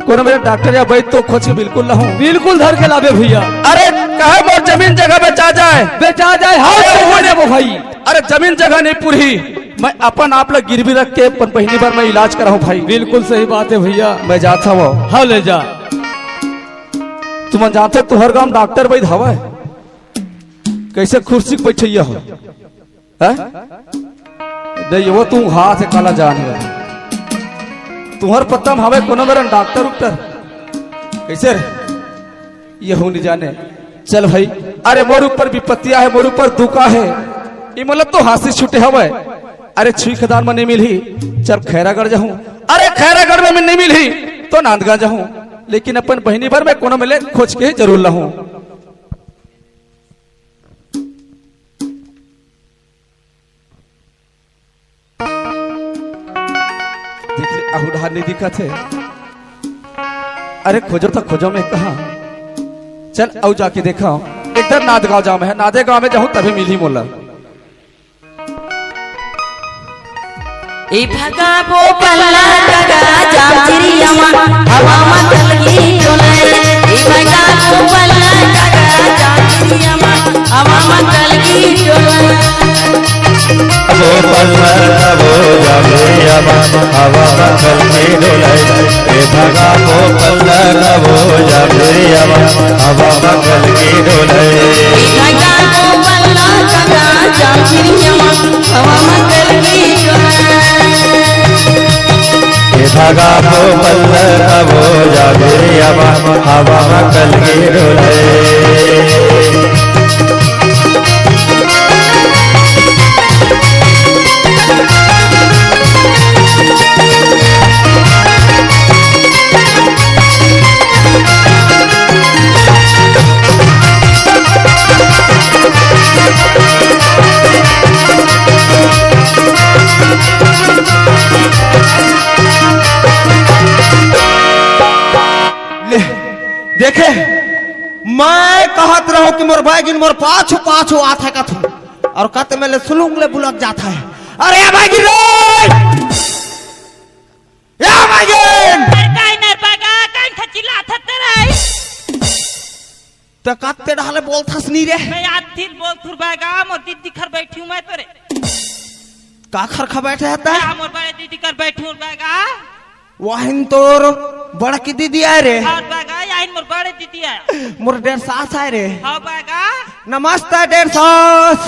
S3: कोनो मेरे डॉक्टर या वैद्य तो खोज के बिल्कुल लाऊं, बिल्कुल
S4: धर के लावे भैया।
S3: अरे कहे मोर जमीन जगह बेचा जाए,
S4: बेचा जाए हाँ वो भाई।
S3: अरे जमीन जगह नहीं पूरी, मैं अपन आप लोग गिरवी रख के पहली बार मैं इलाज कराऊं भाई।
S4: बिल्कुल सही बात है भैया,
S3: मैं जाता हूँ।
S4: हाँ ले जा।
S3: तुम जानते तुहर गांव डॉक्टर वैद्य हवा है, कैसे कुर्सी बैठे हो नहीं वो तू हाथ से काला जान है तुम्हार पत्ता हवे कोनो मेरा डॉक्टर उक्टर कैसे ये हो नहीं जाने। चल भाई अरे मोर ऊपर विपत्तियां है, मोर ऊपर दुखा है, ये मतलब तो हाथ से छूटे हवे। अरे छुई खदान में नहीं मिली, चल खैरागढ़ जाऊं, अरे खैरागढ़ में नहीं मिली तो नांदगांव जाऊं, लेकिन अपन बहनी भर में कोनो मिले खोज के जरूर लाऊं। आहुढ़ा नहीं दिखा थे, अरे खोजो तो खोजो में कहा। चल आओ जाके देखा इधर नादगांव जाओ में है, नादे गांव में जाऊं तभी मिली मोला।
S5: ए भगा वो पल्ला जगा जामचिरियामा हवा मतलगी डोले। ए भगा वो पल्ला जगा जामचिरियामा हवा मतलगी डोले।
S6: वो पल्ला वो जामचिरियामा हवा मतलगी डोले। ए भगा वो पल्ला वो जामचिरियामा हवा मतलगी डोले।
S5: ए भगा वो पल्ला जगा जामचिरियामा हवा
S6: भगा को पल्ल कबो जागे अमा हवा में कलगी डोले
S7: देखे मैं कहत रहो कि मोर बैगिन मोर पाछू पाछू आता है कथू और कहते मेले सुलूंग ले बुलक जाता है। अरे या बैगिन रे या बैगिन तो कत्ते डाले बोलथस नी रे
S1: मैं आज दिन बोल थुर बैगा मोर दीदी घर बैठी हूं मैं तोरे
S7: का खरखा बैठे रहता है
S1: मोर बड़े दीदी घर बैठी हूं बैगा
S7: वाहिन तोर बड़ा की दीदी आए रे
S1: हां बैगा याइन मोर बड़े दीदी आए
S7: मोर डेढ़ सास आए रे
S1: हां बैगा
S7: नमस्ते डेढ़ सास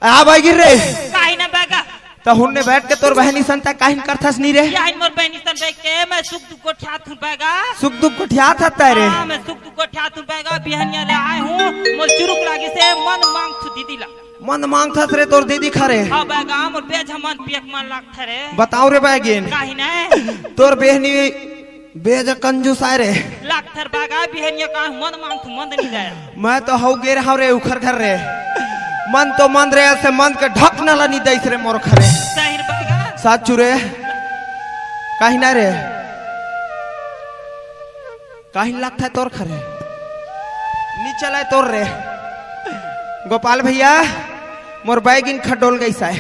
S7: आ बैगिन रे
S1: काहे ना बैगा
S7: तो हुन्ने बैठ के तोर बहनी संता काहिन करथस नी रे
S1: याइन मोर बहनी सन बैठ के मैं सुख दुख को ठात हूं बैगा
S7: सुख दुख को ठिया था रे
S1: हां मैं सुख दुख को ठात हूं बैगा बिहनिया ले आए हूं मोर चुरुक लागी से मन मांग थू दीदी ला
S7: मन मांगथस रे तोर दीदी खरे
S1: हां बैगा मोर बेज मन पियक मन लागथ रे
S7: बताओ रे बैगिन
S1: काहे ना
S7: तोर बहनी बेज कंजूस आए रे
S1: लागथर बैगा बिहनिया का मन मांग थू मन नहीं जाया
S7: मैं तो हौ गेर हव रे उखर घर रे मन तो मन रे ऐसे मन के ढक न ला नी दैस रे मोर खरे
S1: सही बैगा
S7: साचू रे काहे ना रे काहे लागथा तोर खरे नी चलाए तोर रे गोपाल भैया मोर बैगिन खडोल गई साय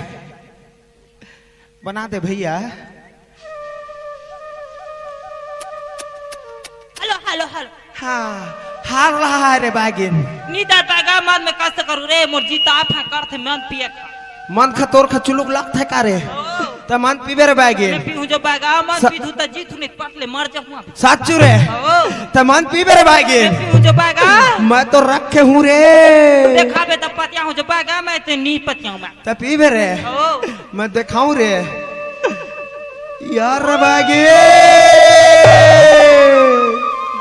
S7: बना दे भैया
S1: हेलो हेलो हेलो
S7: हाँ हार रहा है रे बैगिन
S1: नीदा बैगा मन में कष्ट करू रे मोर जीता फा करथे मन पिए
S7: मन खा तोर खा चुलुक लगता है का रे त मन पीबे रे बैगिन
S1: मैं पीहू जो बैगा मन पीधू त जीतू ने पटले मर जाऊं
S7: साचू रे
S1: ओ
S7: त मन पीबे रे बैगिन
S1: मैं पीहू जो बैगा
S7: मैं तो रखे हूँ रे
S1: देखाबे त पतिया हूं जो बैगा मैं ते नी पतिया मैं
S7: त पीबे रे
S1: ओ
S7: मैं दिखाऊं रे यार बैगिन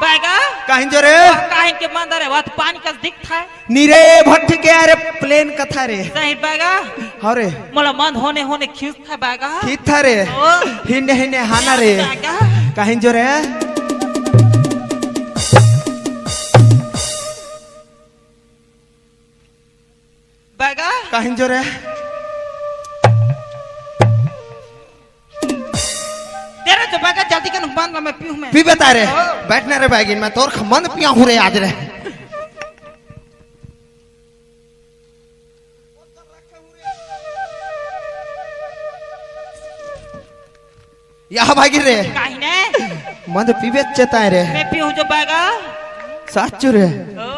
S1: बैगा
S7: कहीं जो रे
S1: काहे के मंदर है वात पानी का दिखता है
S7: नीरे भट्ट के अरे प्लेन कथा रे
S1: सही बैगा
S7: हरे
S1: मोला मन होने होने खींच था बैगा
S7: ठीक था रे
S1: ओ
S7: हिन्ने हिन्ने हाना रे
S1: बैगा
S7: कहीं जो रे
S1: बैगा
S7: कहीं जो रे
S1: तेरा जो बैगा जल्दी के नुकसान मैं पीऊं मैं
S7: पी बता रे बैठने रे बैगिन मैं तोर मन पिया हूँ रे आज रे यह भागी रे
S1: काहे ने
S7: मन पीबे चेता रे
S1: मैं पीऊं जो बैगा
S7: साचू रे
S1: ओ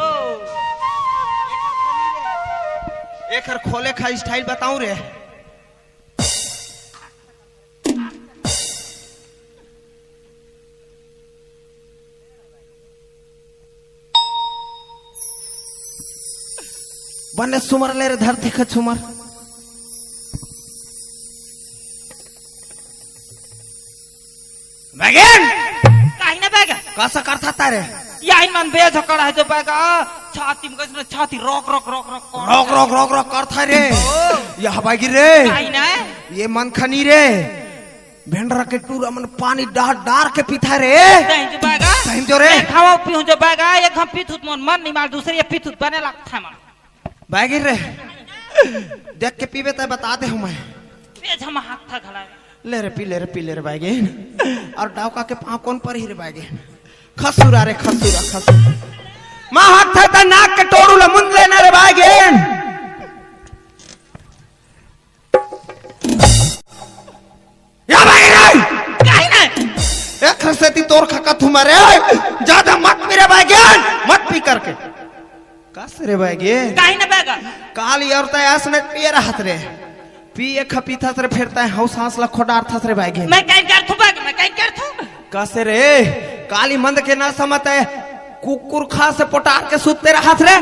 S7: एक हर खोले खा स्टाइल बताऊं रे बने सुमर ले रे धरती का सुमर बैगन
S1: काहे ने बैगा
S7: कैसा करता तारे
S1: यही मन बेज कड़ा है जो बैगा छाती में कसने छाती रोक रोक रोक रोक
S7: रोक रोक रोक रोक करता रे यह बागी रे
S1: काहे ने
S7: ये मन खनी रे भेंडरा के टूरा मन पानी डार डार के पीता रे
S1: सही जो बैगा
S7: सही जो रे
S1: खाओ पीऊं जो बैगा एक हम पीथुत मन नहीं मार दूसरे ये पीथुत बने लगता है मन
S7: बैगी रे देख के पीबे तो बता दे हूँ मैं
S1: बेज हम हाथ था घड़ा
S7: ले रे पी ले रे बैगी और डावका के पाँव कौन पर ही रे बैगी खसुरा रे खसुरा खसुरा माँ हाथ था ता नाक के टोरू ला मुंद लेना रे बैगी या बैगी रे
S1: काहे ने
S7: एक खरसेती तोर खका तुम्हारे ज्यादा मत पी रे बैगी मत पी करके कस रे बैगी
S1: काहे ने बैगा
S7: काली और तयास ने पिए रहत रे पिए खपीथा रे फिरता है हौ सांस ला खोडार थस रे बैगी
S1: मैं कहीं कर थू बैगा मैं कहीं कर थू
S7: कसे रे काली मंद के ना समत है कुकुर खा से पोटार के सुतते रहत रे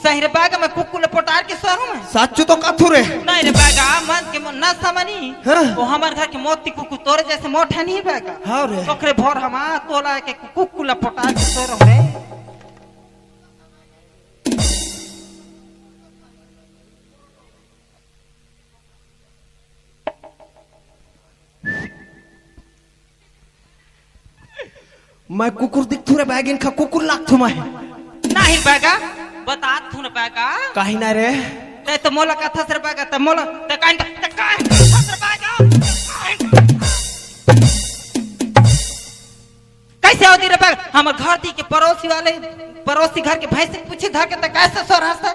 S1: सही रे बैगा मैं कुकुल पोटार के सोरू में
S7: सच्चू तो कथू रे
S1: नहीं रे बैगा मन के न समनी
S7: हाँ?
S1: वो हमार घर के मोती कुकु तोरे जैसे मोटा नहीं बैगा
S7: हाँ रे
S1: ओकरे भोर हमा तोला के कुकुल पोटार के सोरू रे
S7: मैं कुकुर दिखथू रे बैगिन खा कुकुर लागथू मैं
S1: नहीं बैगा बता तू न बैगा
S7: काहे ना रे
S1: ते तो मोला कथा सर बैगा ते मोला ते काइन सर बैगा कैसे होती रे बैगा हमर घर दी के पड़ोसी घर के भैंस पूछे धर के ते कैसे सो रहा है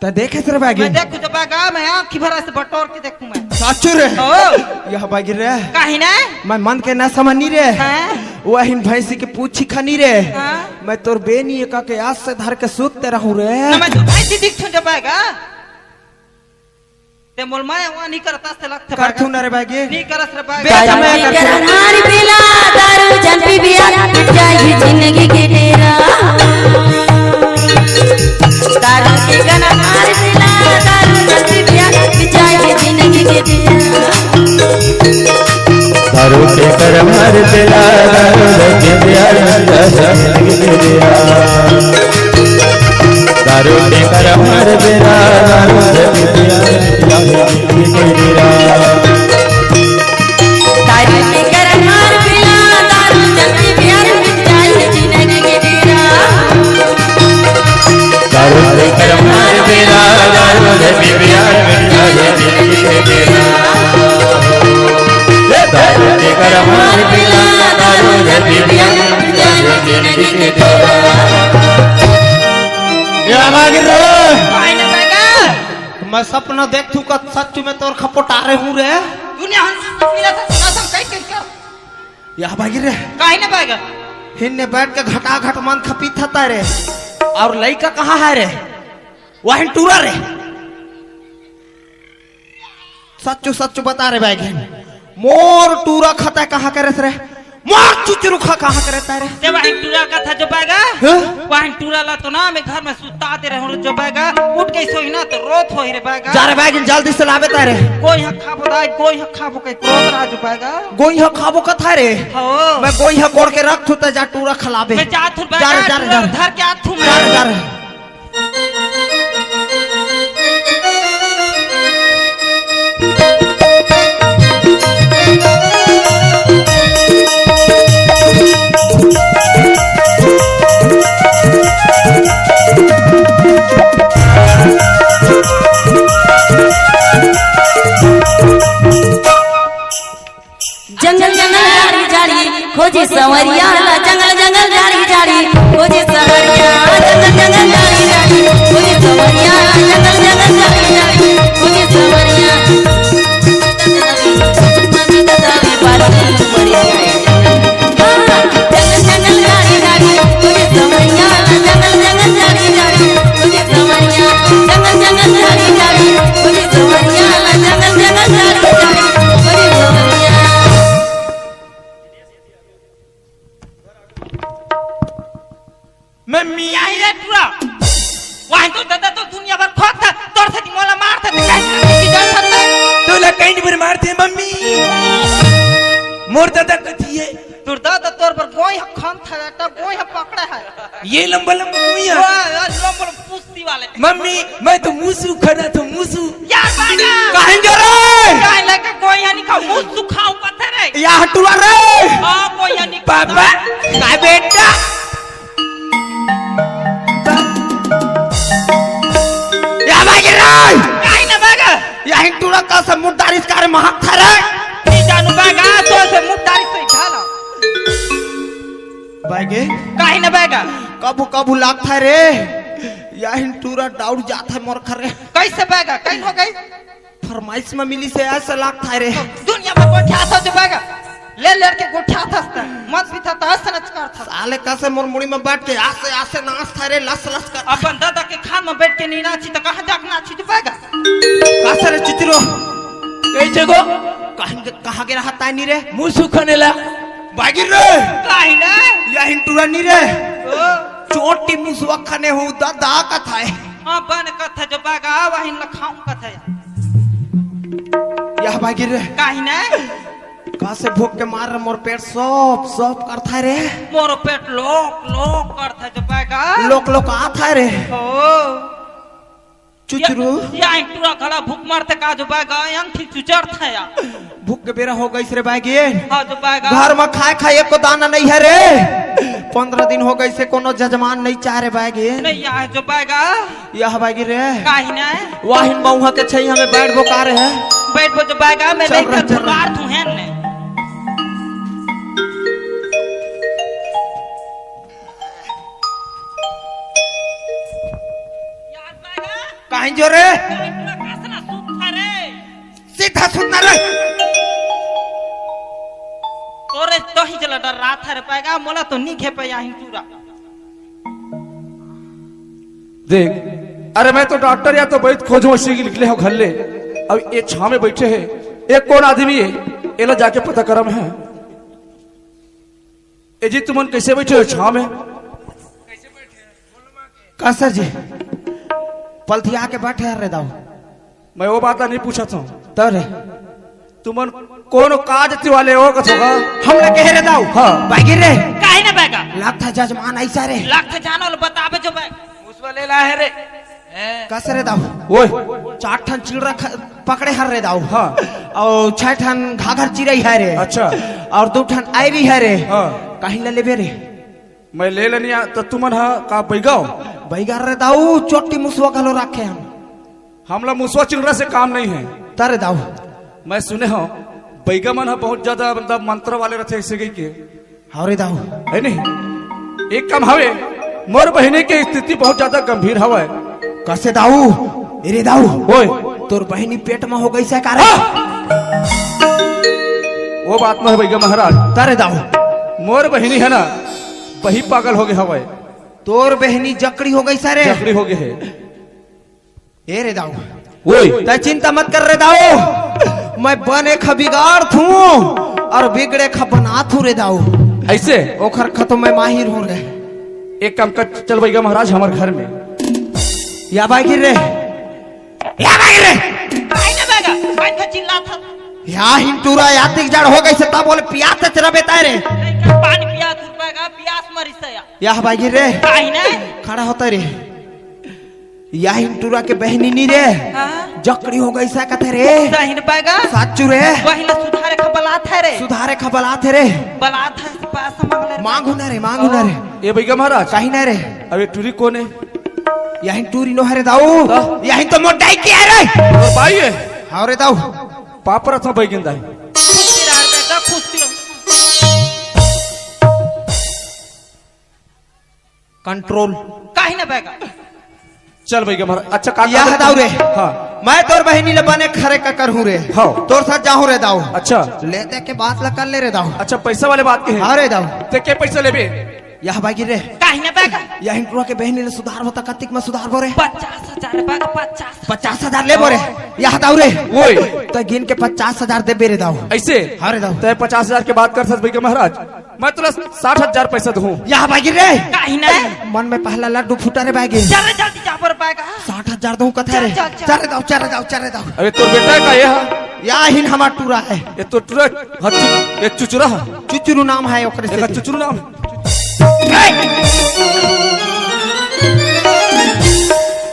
S7: ते देखे रे बैगिन
S1: मैं देखू जो बैगा मैं आंख भरा से बटोर के देखूं मैं
S7: सच्चू रे
S1: ओ
S7: यह बैगिन रे
S1: काहे ना
S7: मैं मन के ना समझनी रे
S1: हैं
S7: वही भैंसी की पूछी खनी रे
S1: हाँ?
S7: मैं तोर बेनी का के आज से धर के सूतते रहूं रे
S1: ना मैं तो भैंसी दिख छो जबाएगा ते मोल मैं वहां नहीं करता से लगता
S7: करथू ना रे बैगिन
S1: नहीं करस रे बैगा
S7: बेटा मैं
S5: कर
S7: करथू
S5: नार पिला दारू जंपी बिया मिट जाएगी जिंदगी के डेरा दारू के गना नार पिला दारू जंपी बिया मिट जाएगी जिंदगी के डेरा
S6: दारू के कर मर तेरा दारू के प्यार दारू के कर मर तेरा दारू के प्यार
S5: दारू के कर नार पिला दारू जंपी बिया मिट जाएगी जिंदगी के डेरा
S6: दारू के कर मर तेरा दारू के प्यार दारू के कर मर तेरा दारू के प्यार
S1: काहे ना बैगा
S7: मैं सपना देखथू का सच में तोर खपोटा रे हूं रे
S1: दुनिया हंस मिला था कसम कह के कर
S7: यह बैगिन रे
S1: काहे ना बैगा
S7: हिन्ने बैठ के घटा घट मन खपी था रे और लड़का कहाँ है रे वही टूरा रे सच्चू सच्चू बता रे बैगिन मोर टूरा खाता कहाँ करे रे मोर चुचरू खा कहाँ करे रे
S1: जब वहीं टूरा का था जो बैगा
S7: हाँ?
S1: वहीं टूरा ला तो ना मैं घर में सुता दे रहे जो बैगा उठ गई सोई ना तो रोत हो ही रे बैगा
S7: जा रे बैगिन जल्दी से लावे तारे
S1: कोई हक खाबो दाई कोई हक खाबो के क्रोध रहा जो बैगा
S7: गोई ह खाबो कथा रे
S1: हो
S7: मैं गोई ह कोड़ के रख थू त जा टूरा खलाबे
S1: मैं जात हूं
S7: जा रे,
S1: बैगा
S7: जा रे,
S1: टूरा
S7: जा रे।
S1: धर के आत हूं
S7: जा रे, जा
S1: मैं
S7: रे।
S5: जंगल जंगल झाड़ी झाड़ी खोजे सवरिया ला जंगल जंगल झाड़ी झाड़ी खोजे सवरिया जंगल जंगल झाड़ी झाड़ी खोजे सवरिया जंगल जंगल झाड़ी झाड़ी खोजे सवरिया जंगल जंगल झाड़ी झाड़ी खोजे सवरिया जंगल जंगल झाड़ी झाड़ी खोजे सवरिया जंगल जंगल झाड़ी झाड़ी खोजे सवरिया जंगल जंगल झाड़ी झाड़ी खोजे सवरिया
S1: मैं मियां ही रे टूरा वहीं तो दादा तो दुनिया भर खोद था तोर से मोला मार था कैसे की जान सकता है
S8: तोला कहीं पर मारते मम्मी मोर दादा कथी है
S1: तोर दादा तोर पर गोई हक खान था बेटा गोई हक पकड़ा है
S8: ये लंबा लंबा कुइया
S1: लंबल पुस्ती वाले
S8: मम्मी मैं तो मुसु खड़ा तो मुसु
S1: यार बैगा
S7: काहे जा रे
S1: काहे लगे गोई हनी का मुंह सुखाऊ पत्थर है
S7: या टूरा रे
S1: हां गोई हनी
S8: पापा
S7: काय बेटा या बैगिन रे
S1: काहे ना बैगा
S7: यही टूरा का से मुर्दारिस कार महक था रे
S1: नहीं जानू बैगा तो से मुट्ठारी से ढाला
S7: बैगिन
S1: काहे ना बैगा
S7: कबू कबू लागता रे यही टूरा डाउट जाता है मोर खरे
S1: कैसे बैगा कहीं हो गई
S7: फरमाइश में मिली से ऐसा लागता रे
S1: दुनिया में गोठा था जो बैगा ले के गोठा था मत भी था तो हंस नच कर था
S7: साले कैसे मोर मुड़ी में बैठ के आसे आसे नाच था रे लस लस कर
S1: अपन दादा के खान में बैठ के नहीं नाची तो कहां जाके नाची तो बैगा
S7: कैसे रे चित्रो
S8: कैसे गो
S7: कहाँ के रहा ताई नी रे
S8: मुसु खनेला
S7: बैगिन रे
S1: काहे ना
S7: यही टूरा नी रे
S1: ओ
S7: चोटी मुसवा खने हो दादा का था
S1: हाँ बन कथा जो बागा वही लखाऊं कथा
S7: यह भाई गिर रे
S1: काहे ना
S7: कहाँ से भूख के मार रहा मोर पेट सॉप सॉप करता है रे
S1: मोर पेट लोक लोक करता जो बागा
S7: लोक लोक आता है रे
S1: ओ
S7: चुचरू
S1: या इंटूरा खड़ा भूख मारते का जो बागा यंग ठीक चुचर था या
S7: भूख के बेरा हो गई रे भाई
S1: हाँ जो बागा
S7: घर में खाए खाए को दाना नहीं है रे 15 दिन हो गई से कोनो जजमान नहीं चाह रे भाई
S1: नहीं यहाँ जो बागा
S7: यह भाई रे
S1: काहे ना
S7: वाहिन बहुआ के छई हमें बैठ बोकार है
S1: बैठ बो जो बागा मैं
S7: चल
S1: नहीं
S7: रहा,
S1: कर
S7: चल रहा।
S1: मार तू है ने यार बागा
S7: कहीं जो रे
S1: इंटूरा कैसा सूत था रे
S7: सीधा सुनना रे
S1: तोरे तो ही चला डर रात है रे पाएगा मोला तो नहीं खे पे यहाँ इंटूरा
S3: देख अरे मैं तो डॉक्टर या तो बैठ खोजो इसी के निकले हो घर ले अब ये छाव में बैठे हैं एक कौन आदमी है एला जाके पता करम है ए जी तुमन कैसे बैठे हो छाव में
S7: कसर जी पलथिया के बैठे रे दाऊ
S3: मैं वो बात नहीं पूछा था
S7: तो रे
S3: तुमन कौन काज वाले हो कथोगा
S7: हम लोग कह रे दाऊ
S3: हाँ।
S7: भाई रे
S1: काहे ना बैगा
S7: लाख था जजमान ऐसा रे
S1: लाख थे जानो लो बताबे जो बैग
S2: उस वाले ला है रे
S7: कस रे दाऊ
S3: ओए
S7: 4 ठन चिलरा पकड़े हर रे दाऊ
S3: हाँ।
S7: और 6 ठन घाघर चिरई है रे
S3: अच्छा
S7: और 2 ठन आईवी है रे
S3: हाँ।
S7: कहीं ले लेबे रे
S3: मैं ले लेनिया तो तुमन हा का बैगाओ
S7: बैगार रे दाऊ चोटी मुसवा घलो रखे हम
S3: हमला मुसवा चिलरा से काम नहीं है
S7: तारे दाऊ
S3: मैं सुने हो बैगा मन हा बहुत ज्यादा मतलब मंत्र वाले रहते ऐसे गई के
S7: हरे दाऊ
S3: है नहीं एक काम हवे मोर बहनी की स्थिति बहुत ज्यादा गंभीर हवा है
S7: कसे दाऊ अरे दाऊ
S3: ओए
S7: तोर बहनी पेट में हो गई से कार
S3: वो बात में है भैया महाराज
S7: तारे दाऊ
S3: मोर बहनी है ना वही पागल हो गए हवा है
S7: तोर बहनी जकड़ी हो गई सारे
S3: जकड़ी हो गए है
S7: ए रे दाऊ
S3: ओए
S7: तै चिंता मत कर रे दाऊ मैं बने ख बिगाड़ थू और बिगड़े ख बना थू रे दाऊ
S3: ऐसे
S7: ओखर खत्म मैं माहिर हूँ रे
S3: एक काम कर चल भैया महाराज हमारे घर में
S7: या भाई गिर रे या भाई रे
S1: काहे ना बैगा बैठ के चिल्ला था
S7: या हिंटूरा यातिक जड़ हो गई से ता बोले पियास से तेरा बेटा रे
S1: नहीं पानी पिया तू बैगा प्यास मरी से
S7: या भाई गिर रे
S1: काहे ना
S7: खड़ा होता रे या हिंटूरा के बहनी नी रे
S1: हां
S7: जकड़ी हो गई सा कथे रे
S1: सही ना बैगा
S7: साचू रे
S1: वही ला सुधारे का बलात है रे
S7: सुधारे खबला थे रे
S1: बलात है पास मांगले
S7: मांगू ना रे
S3: ये भैया महाराज
S7: कहीं ना रे
S3: अब ये टूरी कौन है
S7: यहीं टूरी नो हरे दाऊ यहीं तो मोटाई की है रे
S3: और भाई है
S7: हाँ रे दाऊ
S3: पापरा था बैगिंदा है
S1: खुशी रह बैगा खुशी रह
S7: कंट्रोल
S1: काहे ना बैगा
S3: चल भैया महाराज अच्छा का
S7: यह दाऊ रे
S3: हाँ
S7: मैं तोर बहनी ले बने खरे का कर हूँ रे
S3: हाँ।
S7: तोर साथ जाऊँ रे दाऊ
S3: अच्छा
S7: लेते के बात ला कर ले रे दाऊ
S3: अच्छा पैसा वाले बात के है
S7: हाँ रे दाऊ
S3: ते के पैसा लेबे
S7: यह बागी रे
S1: काहे ना बैगा
S7: यह हिंटुआ के बहनी ले सुधार होता कतिक में सुधार बोरे
S1: 50,000 बैगा 50
S7: 50,000 ले बोरे यह दाऊ रे
S3: ओए
S7: तो गिन के 50,000 दे बेरे दाऊ
S3: ऐसे
S7: हाँ रे दाऊ
S3: ते 50,000 के बात कर सकते भैया महाराज मैं तुला 60,000 पैसा दूं
S7: यह बागी रे
S1: काहे ना
S7: मन में पहला लड्डू फूटा रे बागी
S1: चल जल्दी जा पर बैगा
S7: 60,000 दूं कथे रे
S1: चल, चल।
S7: चल दाऊ चल दाऊ चल दाऊ
S3: अबे तोर बेटा का यह
S7: या हिन हमार टूरा है
S3: ये तो टूरा ये चुचुरा है
S7: चुचुरु नाम है ओकरे
S3: एक
S7: से
S3: चुचुरू नाम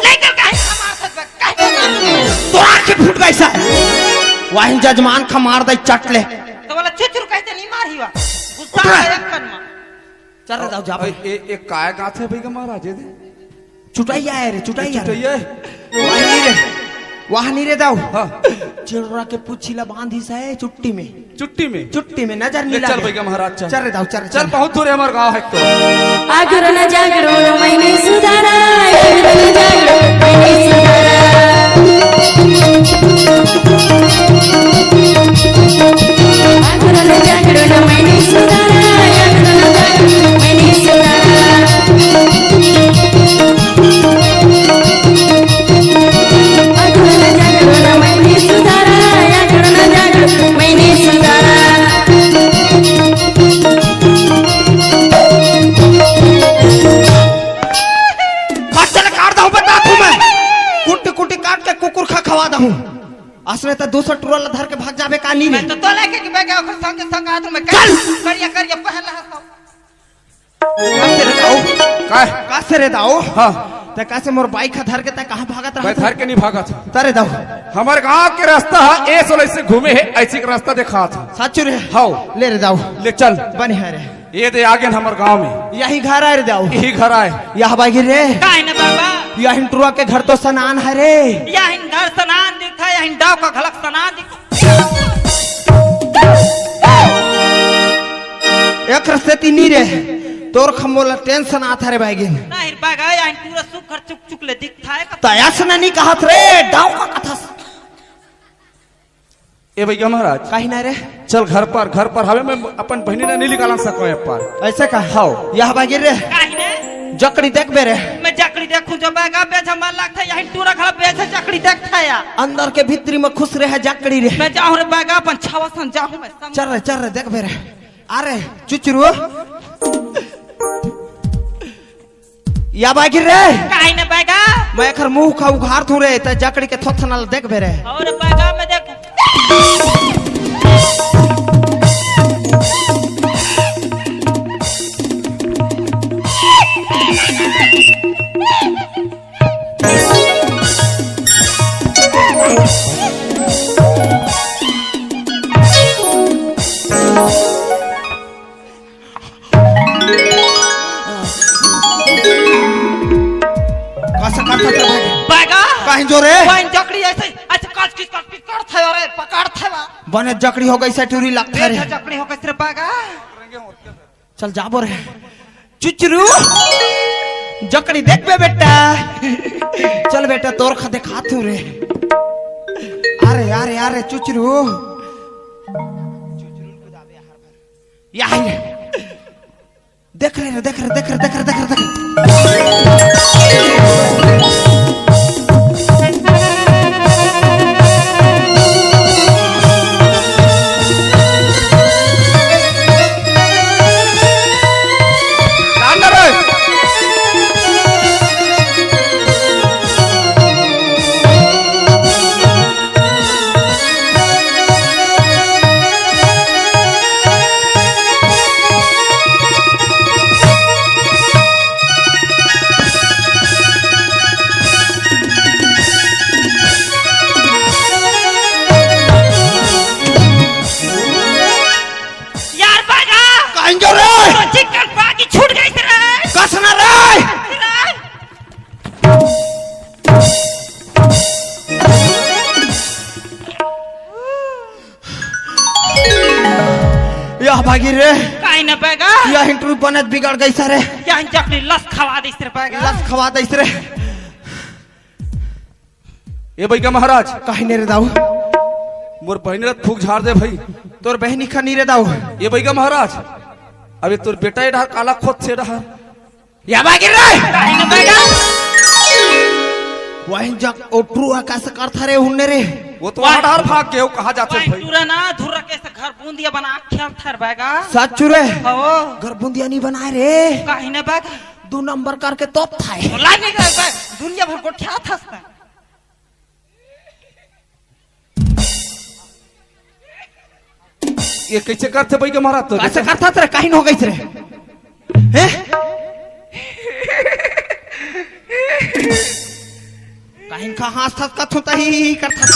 S1: लेकर काहे हमार साथ बैगा काहे
S7: तोरा के फूट गई सा वहीं जजमान का मार दे चट ले
S1: तो बोला चुचुर कहते नहीं मार हिवा गुस्सा
S7: उठा।
S1: है एक कन में
S7: चल रे दाऊ जा
S3: एक काय गाथ है भैया महाराज ये
S7: चुटाइया है रे चुटाइया
S3: चुटैया
S7: वहाँ नहीं रे दाऊ
S3: हाँ
S7: चिड़रा के पुछीला बांधी सा है चुट्टी में
S3: चुट्टी में
S7: नजर
S3: ले
S7: नहीं
S3: चल
S7: लगे
S3: भैया महाराज चल
S7: चल रे दाऊ चल
S3: चल बहुत दूर है हमारा गांव है तो
S5: आगरो न जागरो न मैंने सुधारा आगरो न जागरो मैंने सुधारा आगरो न जागरो न मैंने सुधारा आगरो न जागरो मैंने सुधारा आगरो न जागरो न मैंने सुधारा आगरो न जागरो मैंने सुधारा
S7: चल काट दो बता तू मैं खवा दहूं असने तो दूसरा टुरल धर के भाग जाबे का नी रे
S1: मैं तो लेके के बैग ओकर संग संग हाथ में
S7: चल!
S1: करिया करिया पहला हसो
S7: कासे रे दाऊ
S3: काय
S7: कासे रे दाऊ
S3: हाँ
S7: ते कासे मोर बाइक धर के ते कहां भागत
S3: मैं
S7: रहा
S3: घर के नहीं भागा था
S7: तरे दाऊ
S3: हमारे गांव के रास्ता है ऐसे ऐसे घूमे है ऐसे का रास्ता देखा था
S7: सच रे
S3: हाँ
S7: ले रे दाऊ
S3: ले चल
S7: बनी है रे
S3: ये दे आगे हमारे गांव में
S7: यही घर है रे दाऊ
S3: यही घर आए
S7: यह बागी रे
S1: काहे न बाबा
S7: यही टुरवा के घर तो सनान है रे
S1: यही घर सनान दिखा यही डाव का घलक सनान दिखा
S7: एक रस्ते तीनी रे तोर खमोला टेंशन आता रे भाई
S1: नहीं बागा यही पूरा सुख कर चुक चुक ले दिखता है
S7: तयास नहीं कहत रे डाव का कथा
S3: ए भैया महाराज
S7: कहीं ना रे
S3: चल घर पर हमें मैं अपन बहनी ने नहीं निकाल सको है पर
S7: ऐसे का हाउ यह बागी रे
S1: काहे ने
S7: जकड़ी देख बे रे
S1: मैं जकड़ी देखूं जो बागा बेच हम लगता है यही टूरा खला बेच जकड़ी देखता है
S7: अंदर के भीतरी में खुश रहे जकड़ी रे
S1: मैं जाऊं रे बागा अपन छावसन जाऊं मैं संग
S7: चल रे देख बे रे अरे चुचरू या बागी रे
S1: काहे न बागा
S7: मैं एकर मुंह का उघार थू रे त जकड़ी के थोथनल देख बे रे
S1: और बागा में देख
S7: कैसे करता थे भाई
S1: बागा
S7: कहीं जो रे
S1: वही जकड़ी ऐसे ऐसे काट की करता है अरे पकड़ता है
S7: बने जकड़ी हो गई से टूरी लगता रे
S1: जकड़ी हो कैसे बागा
S7: चल जाबो रे चुचरू जकड़ी देख बे बेटा चल बेटा तोर खा देखा तू रे अरे चुचरू यही रे देख रे
S1: यार बागा
S7: कहीं जो रे
S1: तो चिकन बागी छूट गई तेरा
S7: कसना रे यह भागी रे
S1: काहे न बागा
S7: यह इंटरव्यू बनत बिगड़ गई सरे
S1: यही जकड़ी लस खवा दे तेरे बागा
S7: लस खवा दे रे
S3: ए भैया महाराज
S7: कहीं ने रे दाऊ
S3: मोर बहनी ने फूक झाड़ दे भाई
S7: तोर बहनी खनी रे दाऊ
S3: ये भैया महाराज अभी तोर बेटा इधर काला खोद से रहा
S7: या बागी रे
S1: काहे न बागा
S7: वही जक ओट्रू आकाश करता रे हुन्ने रे
S3: वो तो आधार भाग के वो कहा जाते
S1: वही
S3: भाई
S1: टूरा ना धुरा कैसे घर बूंदिया बना खेल थर बागा
S7: सच रे
S1: हो
S7: घर बुंदिया नहीं बनाए रे
S1: काहे न बागा
S7: 2 नंबर करके तोप था
S1: लाने का दुनिया भर को ठा था
S3: ये कैसे करते भैया महाराज तो
S7: कैसे करता तेरे कहीं हो गई रे हैं कहीं का हाथ था कथु तही करता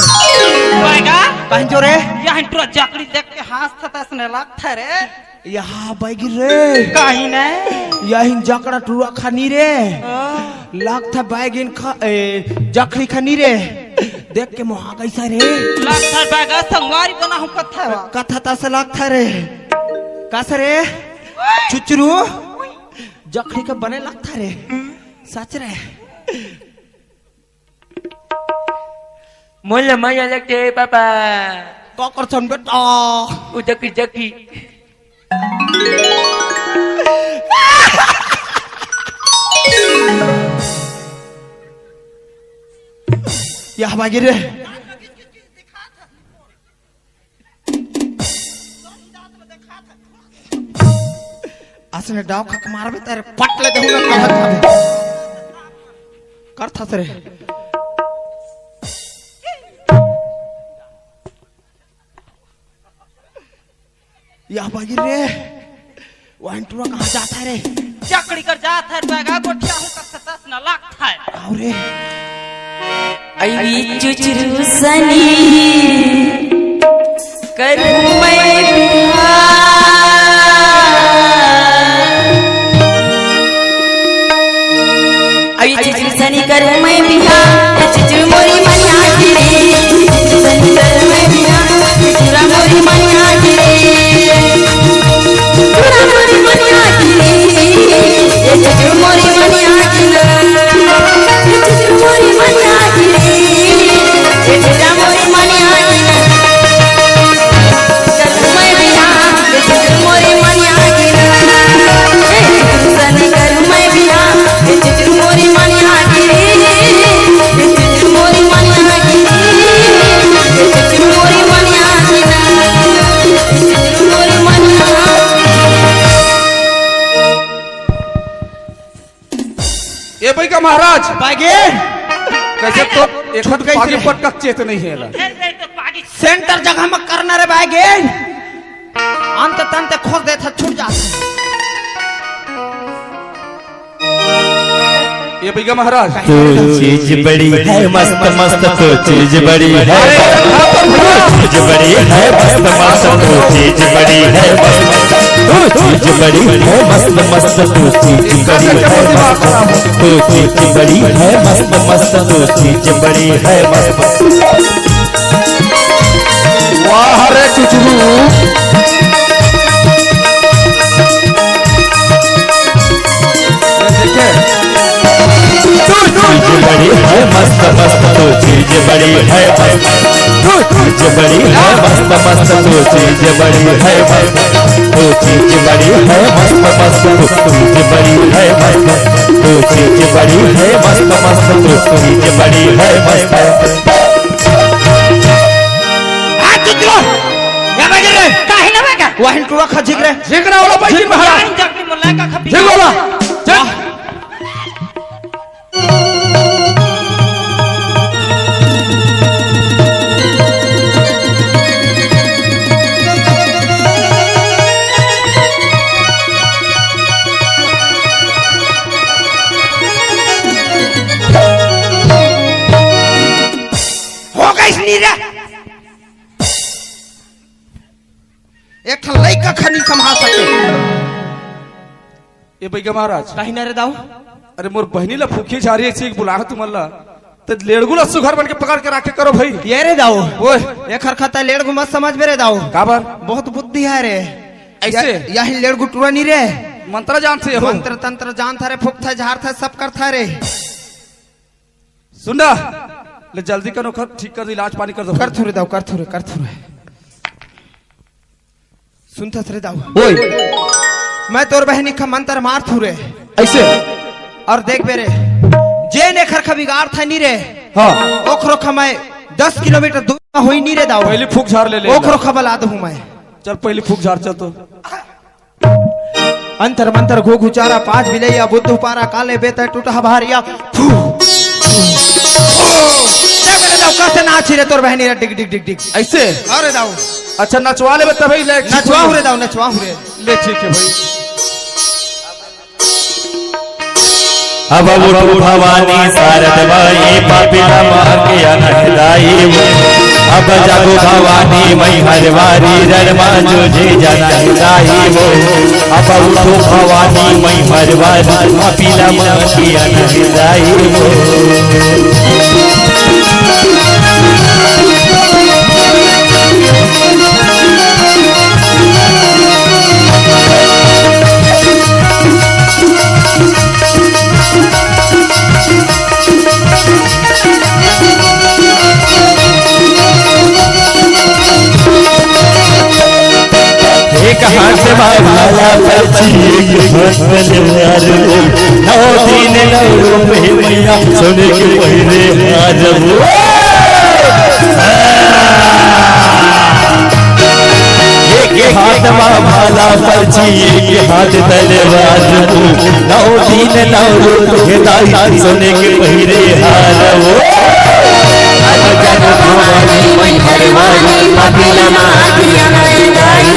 S1: बागा
S7: कहीं जो रे
S1: यही टूरा जकड़ी देख के हाथ था तसने लगता रे
S7: यहाँ बैगी रे
S1: काहे न
S7: यही जकड़ा टुआ खनी रे लाग था बैगिन जकड़ी खनी रे देख के मोहा कैसा रे
S1: लगता बागा संगवारी बना हूं
S7: कथा ता से लाग था रे कैसे रे चुचरू जकड़ी के बने लगता रे सच रे
S8: मोला माया लगते पापा
S7: कॉकर सन बेटा
S8: उजकी जकी
S7: यह बागी रे असने डाव खक मारबे तेरे पटले देहु ना कहत कर था रे या बागी रे वाइन टूरा कहाँ जाता है रे?
S2: चकड़ी कर जात है बैगा गोठिया हूं का सतस न लाख है
S7: आओ रे
S5: आई चुचरू सनी करूं मैं बिहार आई चुचरू सनी करूं मैं बिहार चुचरू मोरी मनिया गिरी चुचरू सनी करूं मैं बिहार चुचरा मोरी मनिया गिरी चुचरा मोरी मनिया गिरी ये चुचरू मोरी मनिया गिरी चुचरू मोरी मनिया गिरी ये चुचरा मोरी मनिया गिरी करूं मैं बिहार ये चुचरू मोरी मनिया गिरी चुचरू सनी करूं मैं बिहार ये चुचरू मोरी मनिया गिरी ये चुचरू मोरी मनिया गिरी ये चुचरू मोरी मनिया गिरी ये चुचरू मोरी मनिया
S3: ये भाई का महाराज
S7: बागे
S3: कैसे तो एक
S7: छूट गई
S3: पागी
S7: थी।
S3: पटक चेत नहीं है ला।
S7: सेंटर जगह में करना रे बागे अंत तंत खोल दे था छूट जाता
S3: ये भाई का महाराज
S6: तू चीज बड़ी है मस्त मस्त तू चीज बड़ी है चीज बड़ी है मस्त मस्त तू चीज बड़ी है तू चीज बड़ी है मस्त मस्त तू चीज बड़ी है तू चीज बड़ी है मस्त मस्त तू चीज बड़ी है मस्त
S3: वाह रे चुचरू देखे
S6: चीज बड़ी है मस्त मस्त तू चीज बड़ी है तू चीज बड़ी है मस्त मस्त तू चीज बड़ी है तू चीज बड़ी है मस्त मस्त तू चीज बड़ी है तू चीज बड़ी है मस्त मस्त तू चीज बड़ी है मस्त
S7: या बागे रे
S2: काहे ना बैगा
S7: वाइन टूरा खजिक रे
S3: झिकरा वाला भाई महाराज
S2: जकड़ी मुल्ला का खपी
S3: झिक वाला चल
S7: हो गई नीरा एक ठन लइका खनी संभाल सके
S3: ये भाई का महाराज
S7: कहीं ना रे दाऊ
S3: अरे मोर बहनी ला फूकी जा रही है चीख बुला तुमल्ला तो लेड़गुला सुघर बन के पकड़ के रखे करो भाई
S7: ये रे दाऊ
S3: ओए
S7: एक खरखता लेड़ गु मत समझ में रे दाऊ
S3: काबर
S7: बहुत बुद्धि है रे
S3: ऐसे?
S7: यही लेड़ गु टूरा नहीं रे
S3: मंत्र जानते हो
S7: मंत्र तंत्र जानता रे फुक था झाड़ था सब करता रे
S3: सुनना ले जल्दी करो कर ठीक कर दो इलाज पानी कर दो
S7: कर थुरे दाऊ कर थुरे सुनता रे दाऊ
S3: ओए
S7: मैं तोर बहनी का मंत्र मार थुरे
S3: ऐसे
S7: और देख बेरे जे ने खरखा बिगाड़ था नहीं रे
S3: हाँ
S7: ओखरो खमाए 10 किलोमीटर दूर में होई नहीं रे दाऊ
S3: पहले फूक झाड़ ले ले
S7: ओखरो खबल आद हूँ मैं
S3: चल पहले फूक झाड़ चल तो
S7: अंतर मंतर घो घुचारा 5 बिलैया बुद्धू पारा काले बेता टूटा भारिया फू देख बेरे दाऊ कैसे नाची रे तोर बहनी रे डिग डिग डिग डिग
S3: ऐसे
S7: अरे दाऊ
S3: अच्छा नचवा ले तभी ले
S7: नचवा रे दाऊ नचवा रे
S3: ले ठीक है भाई
S6: अब उठो भवानी शारद माई पापिला माँ के अनहदाई अब जागो भवानी मई हरवारी रणमा जो जे जनाई वो अब उठो भवानी मई हरवारी पापिला माँ के अनहदाई वो एक हाथ वाला पर्ची एक हाथ तलवार नौ दिन नौ रुपए मैया सोने के पहले हाजर एक हाथ वाला पर्ची एक हाथ तलवार नौ दिन नौ रुपए सोने के पहले हाजर
S5: भवानी मैं हरवानी पापिला माँ की अनहदाई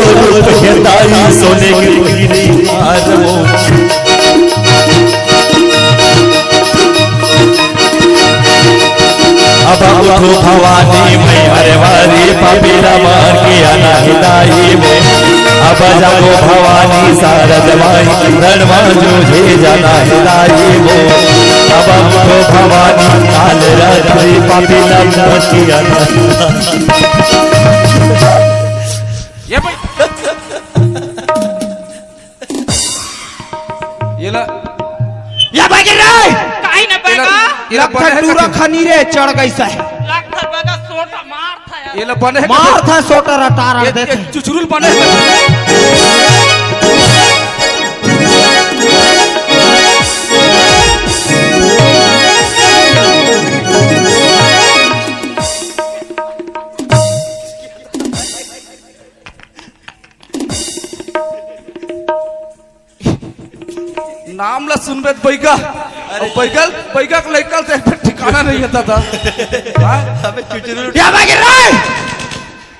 S6: रूप हेताई सोने की पहिरी हार वो अब उठो भवानी मैं हरवारी पपीला मार के आना हिदाई वो अब जागो भवानी शारद माई रणवा जूझे जाना हिदाई वो अब उठो भवानी काल रात्रि पपीला मार के आना
S3: ये भाई ये ला
S7: या भाई गिर रहा है
S2: काहे न
S3: ये ला
S2: बेगा
S3: ये ला बने है
S7: टूरा
S3: कथी?
S7: खनी रे चढ़ गई सा
S2: लाख बेगा सोटा मार था यार
S3: ये ला बने है
S7: मार
S3: कथी?
S7: था सोटर अटारा
S3: ये
S7: देते
S3: चुचुरुल बने है कथी? नाम ला सुनबे बैगा और बैगल बैगा के लइका से ठिकाना नहीं होता था हाँ?
S7: या भाई गिर रहा है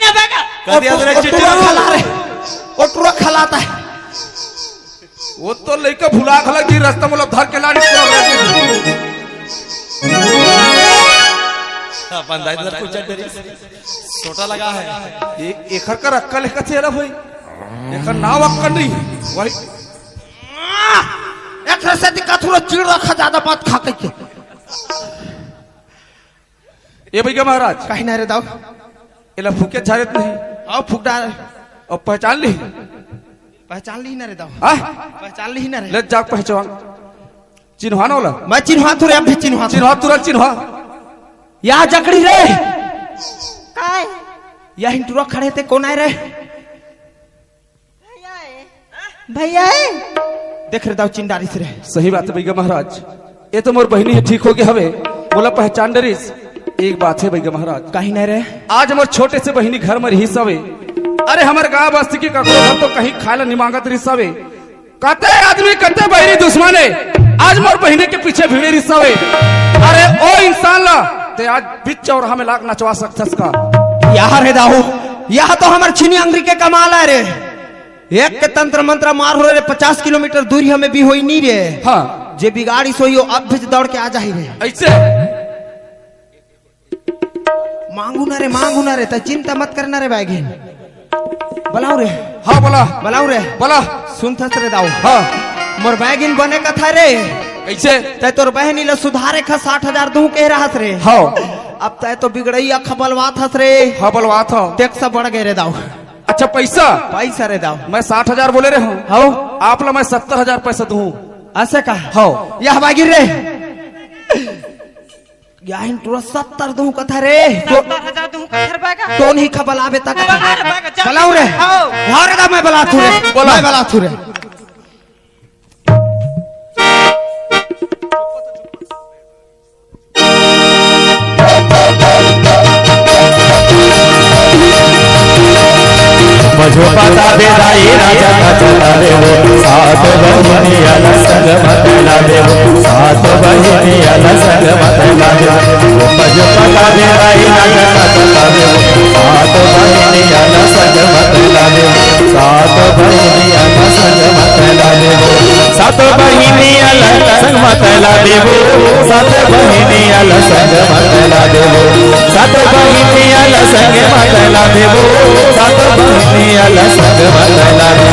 S2: ये बेगा
S7: टूरा खला रे वो टूरा खलाता है
S3: वो तो लइका भुला खला कि रास्ता में धर के लाड़ी पूरा रह
S6: अपन दाई इधर कुछ डरी छोटा लगा है
S3: ये एखर का अक्कल है कथे रे भाई एखर नाव अक्कल नहीं वही
S7: एक से दिक्कत हुआ चिड़ रखा ज्यादा बात खा के
S3: ये भैया महाराज
S7: कहीं ना रे दाऊ
S3: इला फूके झाड़त नहीं
S7: आओ फूक डाल
S3: और पहचान ली
S7: पहचान ली ना रे दाऊ
S3: हाँ
S7: पहचान ली ना रे
S3: ले जाग पहचान चिन्हाना वाला
S7: मैं चिन्हा तू रे अब भी चिन्हा
S3: चिन्हा तुरंत चिन्हा
S7: यहाँ जकड़ी रे
S1: काय
S7: यहाँ टूरा खड़े थे कौन आए रे
S1: भैया है
S7: देख रे दाऊ चिंडारी से रे
S3: सही बात है भैया महाराज ये तो मोर बहनी है ठीक हो गया हवे बोला पहचान डरिस एक बात है भैया महाराज
S7: कहीं ना रे
S3: आज हमारे छोटे से बहनी घर में रही सवे अरे हमारे गांव बस्ती की ककड़ो घर तो कहीं खाला निमांगत रही सवे कहते आदमी कहते बहनी दुश्मन है आज मोर बहनी के पीछे भीड़े रही सवे अरे ओ इंसान ला ते आज बीच चौराहा में लाख नचवा सकता का
S7: यहाँ रे दाऊ यहाँ तो हमारे छिनी अंगरी के कमाल है रे एक के तंत्र मंत्र मार हो रे 50 किलोमीटर दूरी हमें भी होई नहीं रे
S3: हाँ
S7: जे बिगाड़ी सोई अब भी दौड़ के आ जा ही रे
S3: ऐसे
S7: मांगू ना रे तो चिंता मत करना रे बैगिन बुलाओ रे
S3: हाँ बोला
S7: बुलाओ रे
S3: बोला
S7: सुन थस रे दाऊ
S3: हाँ
S7: मोर बैगिन बने का था रे
S3: ऐसे
S7: तय तोर बहनी ला सुधारे खा 60,000 दू कह रहा रे
S3: हाँ
S7: अब तय तो बिगड़ई खबलवात हस रे
S3: हाँ बोलवा था
S7: टैक्स बढ़ गए रे दाऊ
S3: अच्छा पैसा
S7: पैसा रे दाऊ
S3: मैं 60,000 बोले रहे हूँ
S7: हो
S3: आप ला मैं 70,000 पैसा दूँ
S7: ऐसे का
S3: हाँ
S7: यह बागिर रे यह इंट्रो 70 दू कथा रे
S1: 70,000 दूं कर बेगा
S7: तो नहीं खबल आवे तक
S1: बाहर बेगा जा
S7: बुलाओ रे
S1: आओ
S7: हाँ रे दा मैं बुला तू रे मैं बुला तू रे
S6: मझो पता बेदाई राजा का चला दे वो सात बहिनी अलग संग मतला दे वो सात बहिनी अलग संग मतला दे वो मझो पता बेदाई राजा का चला दे वो सात बहिनी अलग संग मतला दे वो सात बहिनी अलग संग मतला दे वो सात बहिनी अलग संग मतला दे वो सात बहिनी अलग संग मतला दे वो सात बहिनी अलग संग मतला दे वो सात बहिनी अलग संग मतला दे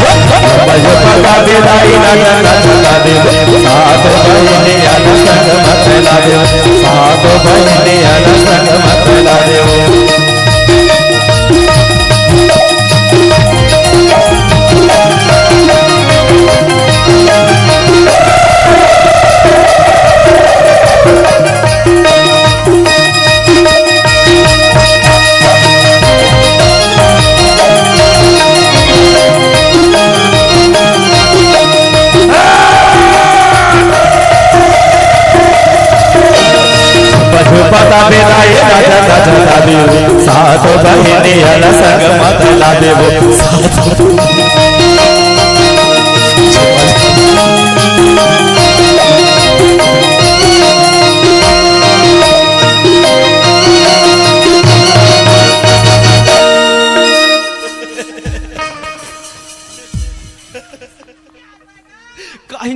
S6: मझो पता बेदाई राजा का चला दे सात बहिनी अलग संग मतला दे सात बहिनी अलग संग मतला दे पता बेदाई राजा का चला दे सात बहिनी अलग संग मतला दे वो सात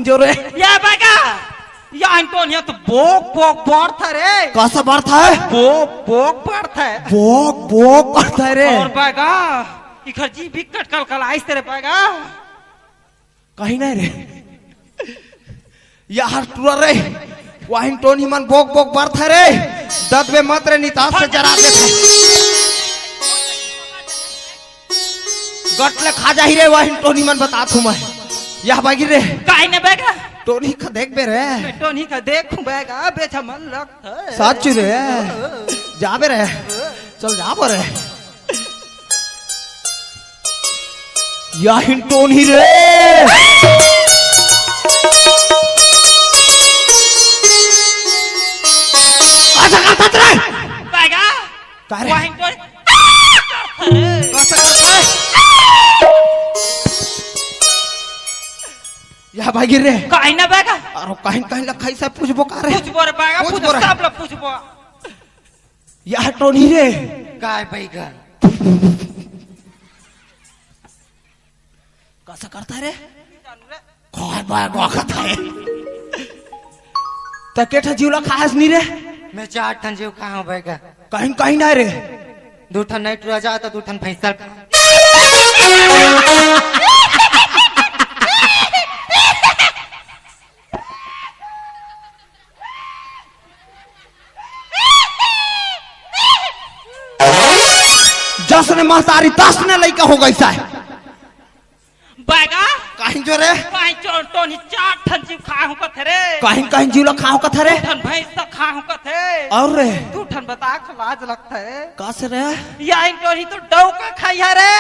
S7: जो रे
S1: या बागा या एंटोनियो तो बोक बोक बढ़ता रे
S7: कैसा बढ़ता है
S1: बोक बोक बढ़ता है
S7: बोक बोक बढ़ता है रे
S1: और बागा इधर जी विकट कल कल आइस तेरे बागा
S7: कहीं नहीं रे यार टूरा रे वाहिंटोन ही मन बोक बोक बढ़ता रे दत में मत रे नितास से जरा देते गटले खा जा ही रे वाहिंटोन ही मन बता तू मैं यह बागी रे
S1: काहे ने बागा
S7: टोनी का देख बे रे
S1: टोनी का देखूं बागा बेचा मन लगता है
S7: सच रे जा बे रे चल जा पर रे याहिंटोन ही रे अच्छा करता रे
S1: बागा
S7: करे
S1: वाहिंटोन
S7: कैसा करता है या भागी रे
S1: काहे ने बागा
S7: अरे कहीं कहीं लखाई से पूछबो का रे
S1: पूछ बोरे बागा
S7: पूछ
S1: पूछ
S7: बोरे।
S1: सब लोग पूछ बो
S7: या टोनी रे
S1: काय बागा
S7: कैसा करता रे काय बाय गो खाता है त केठा जीवला खास नहीं रे
S1: मैं 4 ठन जीव कहां बागा
S7: कहीं कहीं ना रे
S1: 2 ठन नाइट राजा तो 2 ठन फैसल
S7: जस ने महतारी 10 ने लइका हो गई सा
S1: बागा
S7: कहीं जो रे
S1: काहे टोनी 4 ठन जीव खाहू कथे रे
S7: कहीं कहीं जीवला खाओ कथा रे
S1: ठन भैंस खाहू कथे
S7: और रे
S1: 2 ठन बता के लाज लगता है
S7: कस रे
S1: या टोनी तो डौ का खाइया रे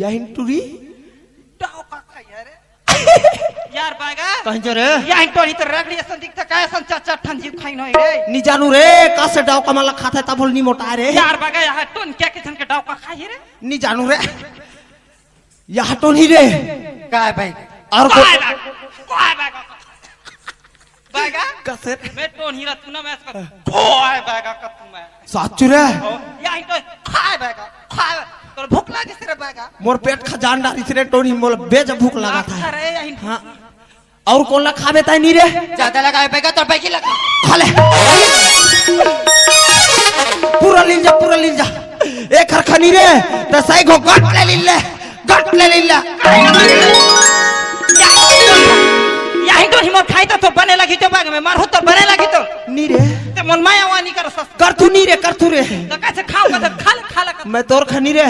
S7: यही टूरी
S1: डौ का खाइया रे यार बागा
S7: कहीं जो रे
S1: या टोनी तो रगड़ी सन दिखता काय सन 4 ठन जीव खाइन होई रे
S7: नी जानू रे कसे डाव कमाला खाता है तब नी मोटा रे
S1: यार बागा या टोन क्या किसन के डौ का खाइए रे
S7: नी जानू रे यह टोनी रे
S1: काय भाई
S7: और को
S1: काय बागा बागा
S7: कसे
S1: मैं टोन हीरा तू ना मैं काय बागा का तू मैं
S7: साचू रे
S1: या तो काय बागा काय तो भूख लगी तेरे बागा
S7: मोर पेट खजान डाली रे टोनी मोल बेज भूख लगा था
S1: अरे यही
S7: हाँ और कौन ला खाबे ताई नी रे
S1: ज्यादा लगाए बागा तो पैकी लगा
S7: खा ले पूरा लीन जा एक हरखनी रे त सही गो गट ले लीन ले
S1: यही तो हिम्मत खाई तो बने लगी तो बाग में मारो तो बने लगी तो
S7: नी रे
S1: ते मन माया वानी कर सस
S7: कर तू नी रे कर तू रे
S1: तो कैसे खाओ का खा ले
S7: मैं तोर खनी रे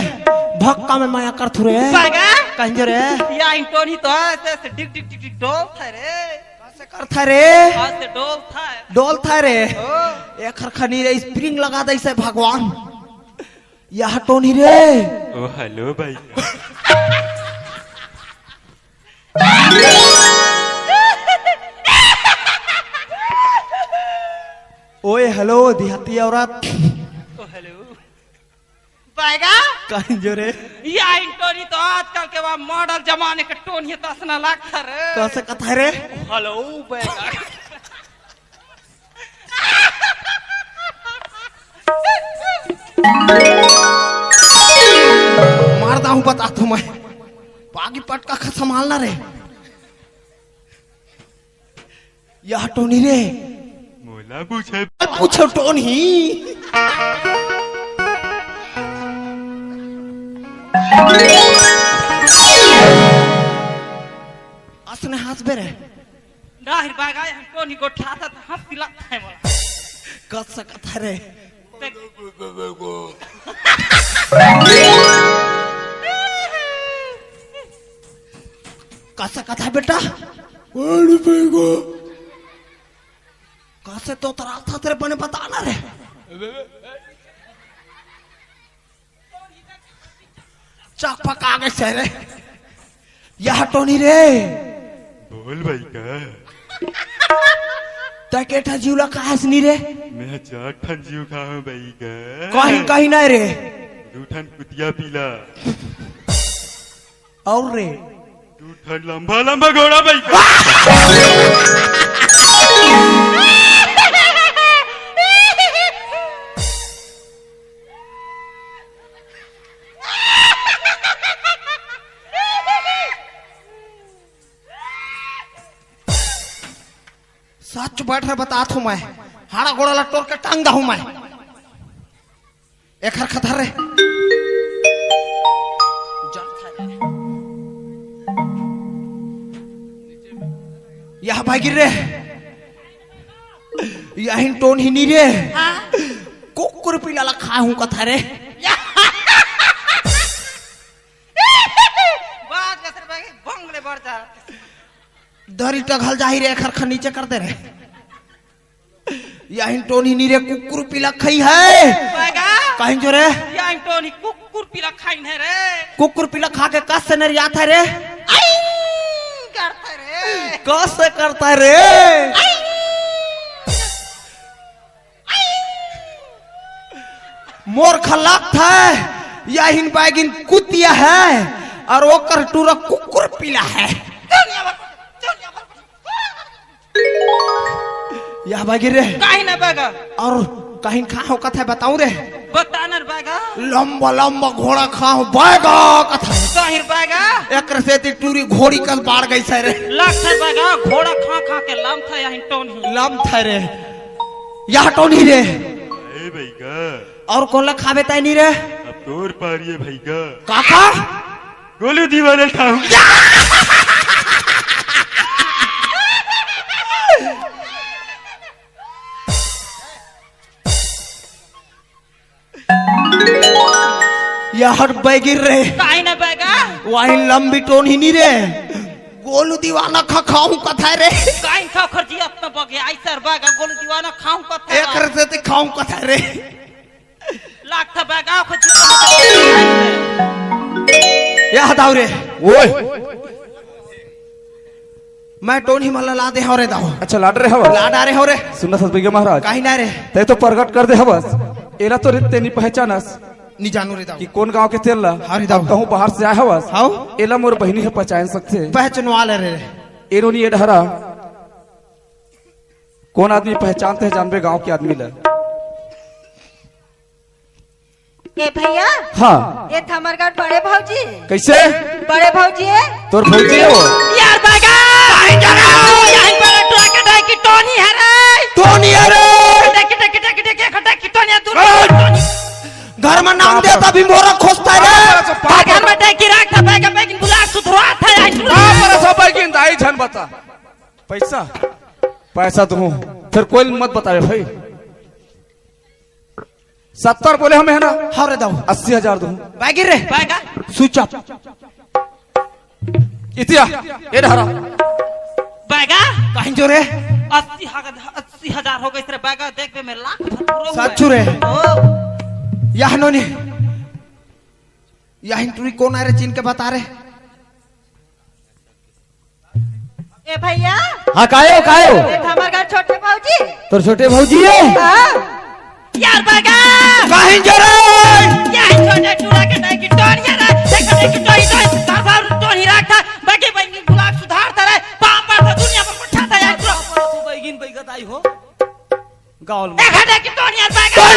S7: भक्का में माया कर तू रे
S1: बागा
S7: कहीं जो रे
S1: यही तो नहीं तो ऐसे डिग डिग डिग डिग डोल था रे
S7: कैसे कर था रे
S1: आज से
S7: डोल था रे
S1: ओ
S7: एक हरखनी रे स्प्रिंग लगा दे से भगवान यह टोनी रे
S6: ओ हेलो भाई
S7: ओए हेलो देहाती औरत
S1: ओ हेलो बागा
S7: कहीं जो रे
S1: या टोनी तो आजकल के बाद मॉडल जमाने के टोनी तो असना लगता रे
S7: कैसे कथा रे
S1: हेलो बागा
S7: मारता हूँ बता तू मैं बागी पटका का संभालना रे यह टोनी रे
S6: मोला पूछे
S7: पूछो टोनी असने हाथ बे रे
S1: दाहिर बागा यहाँ टोनी को ठाता तो हाथ दिलाता है मोला
S7: कस सकता रे कस कथा बेटा कैसे तो तरा था तेरे बने बताना रे चक पका गए से रे यह टोनी रे
S6: बोल भाई का
S7: तकेठा जीवला काहस नी रे
S6: मैं 4 ठन जीव खाऊं भाई का
S7: कहीं कहीं ना रे
S6: 2 ठन कुतिया पीला
S7: और रे
S6: 2 ठन लंबा लंबा घोड़ा भाई का
S7: सच बैठ रहे बतात हूँ मैं हाड़ा गोड़ा लटोर के टांग हूँ मैं एक हर खतर रे यह भाई गिर रे यही टोन ही नहीं रे कुकुर पीला ला खा हूँ कथा रे दरी टघल जाही रे खरखर नीचे कर दे रे यही टोन ही नहीं रे कुकुर पीला खाई है कहीं जो रे
S2: यही टोन ही कुकुर पीला खाई है रे
S7: कुकुर पीला खा के कस से नरिया था रे
S2: करता रे
S7: कस से करता है रे मोर खलाक था यही बैगिन कुतिया है और वो कर टूरा कुकुर पीला है यह बैगिन रे
S2: काहे ना बागा
S7: और कहीं खा हो कथा बताऊं रे
S2: बतानर बागा
S7: लंबा लंबा घोड़ा खाओ बैगा कथा
S2: जाहिर बागा
S7: एक से टूरी घोड़ी कस बाढ़ गई से रे
S2: लाख था बागा घोड़ा खा खा के लम था यही टोन ही
S7: लम था रे यह टोनी रे
S6: ए भैया
S7: और कौन ला खावे ताई नहीं रे
S6: अब तोर पारिए भैया
S7: काका
S6: गोलू दीवाने खाऊं
S7: यह हट बैगिर रे
S2: काहे ना बागा
S7: वही लंबी टोन ही नहीं रे गोलू दीवाना खा खाऊं कथा रे
S2: काहे खा खर्ची अपना बगे ऐसर बागा गोलू दीवाना खाऊं कथा
S7: एक से खाऊं कथा रे
S2: लाख था बागा खर्ची
S7: यह दाव रे
S3: ओए
S7: मैं टोन ही मला ला दे हो रे दाव
S3: अच्छा लाड रे हवस
S7: ला डारे हो रे
S3: सुनना सतबिगे महाराज
S7: कहीं ना रे
S3: ते तो प्रकट कर दे हवस एला तो रिते नहीं पहचानस
S7: नहीं जानू रे दाव
S3: कि कौन गांव के तेल ला
S7: हारी दाव
S3: कहूं बाहर से आया हवस
S7: हाउ
S3: एला मोर बहिनी है पहचान सकते
S7: पहचानवा ले रे
S3: एरोनी ये ढहरा कौन आदमी पहचानते हैं जानबे गांव के आदमी ला
S1: ए भैया
S3: हाँ
S1: ये थमर का बड़े भौजी
S3: कैसे
S1: बड़े भौजी है
S3: तोर भौजी है वो
S2: यार बागा काहे जरा यही पर ट्रक है की टोनी है रे
S7: टोनी रे
S2: टक टक टक टक खटा की टोनी दूर
S7: घर में नाम देता भी मोरा खोजता रे
S2: बागा में टकी रख था बागा बेगिन बुला सुधरवा था यही
S3: पर सब की दाई झन बता पैसा पैसा दूं फिर कोई मत बतावे भाई 70 बोले हमें है ना
S7: हाँ रे दाव
S3: 80,000 दूं
S7: बैगिर रे
S2: बागा
S7: स्विच ऑफ
S3: इतिया ये ढहरा
S2: बागा
S7: कहीं जो रे
S2: 80,000 हो गई रे बागा देख बे में लाख भरो
S7: सच्चू रे यह नोनी यह टूरी कौन आ रे चीन के बता रे
S1: ए भैया
S4: हाँ कायो कायो
S1: ये थमर का छोटे भौजी
S4: तोर छोटे भौजी है
S1: हाँ
S2: यार बागा
S7: कहीं जो रे
S2: यही छोटे टूरा के टकी टोनी है रे देख देख टोनी तो साफ टोनी रख था बाकी बेगिन बुला सुधारता रे पाम पर दुनिया पर उठाता यार
S4: तू बैगिन बैगत आई हो गाँव में
S2: देख देख टोनी यार बागा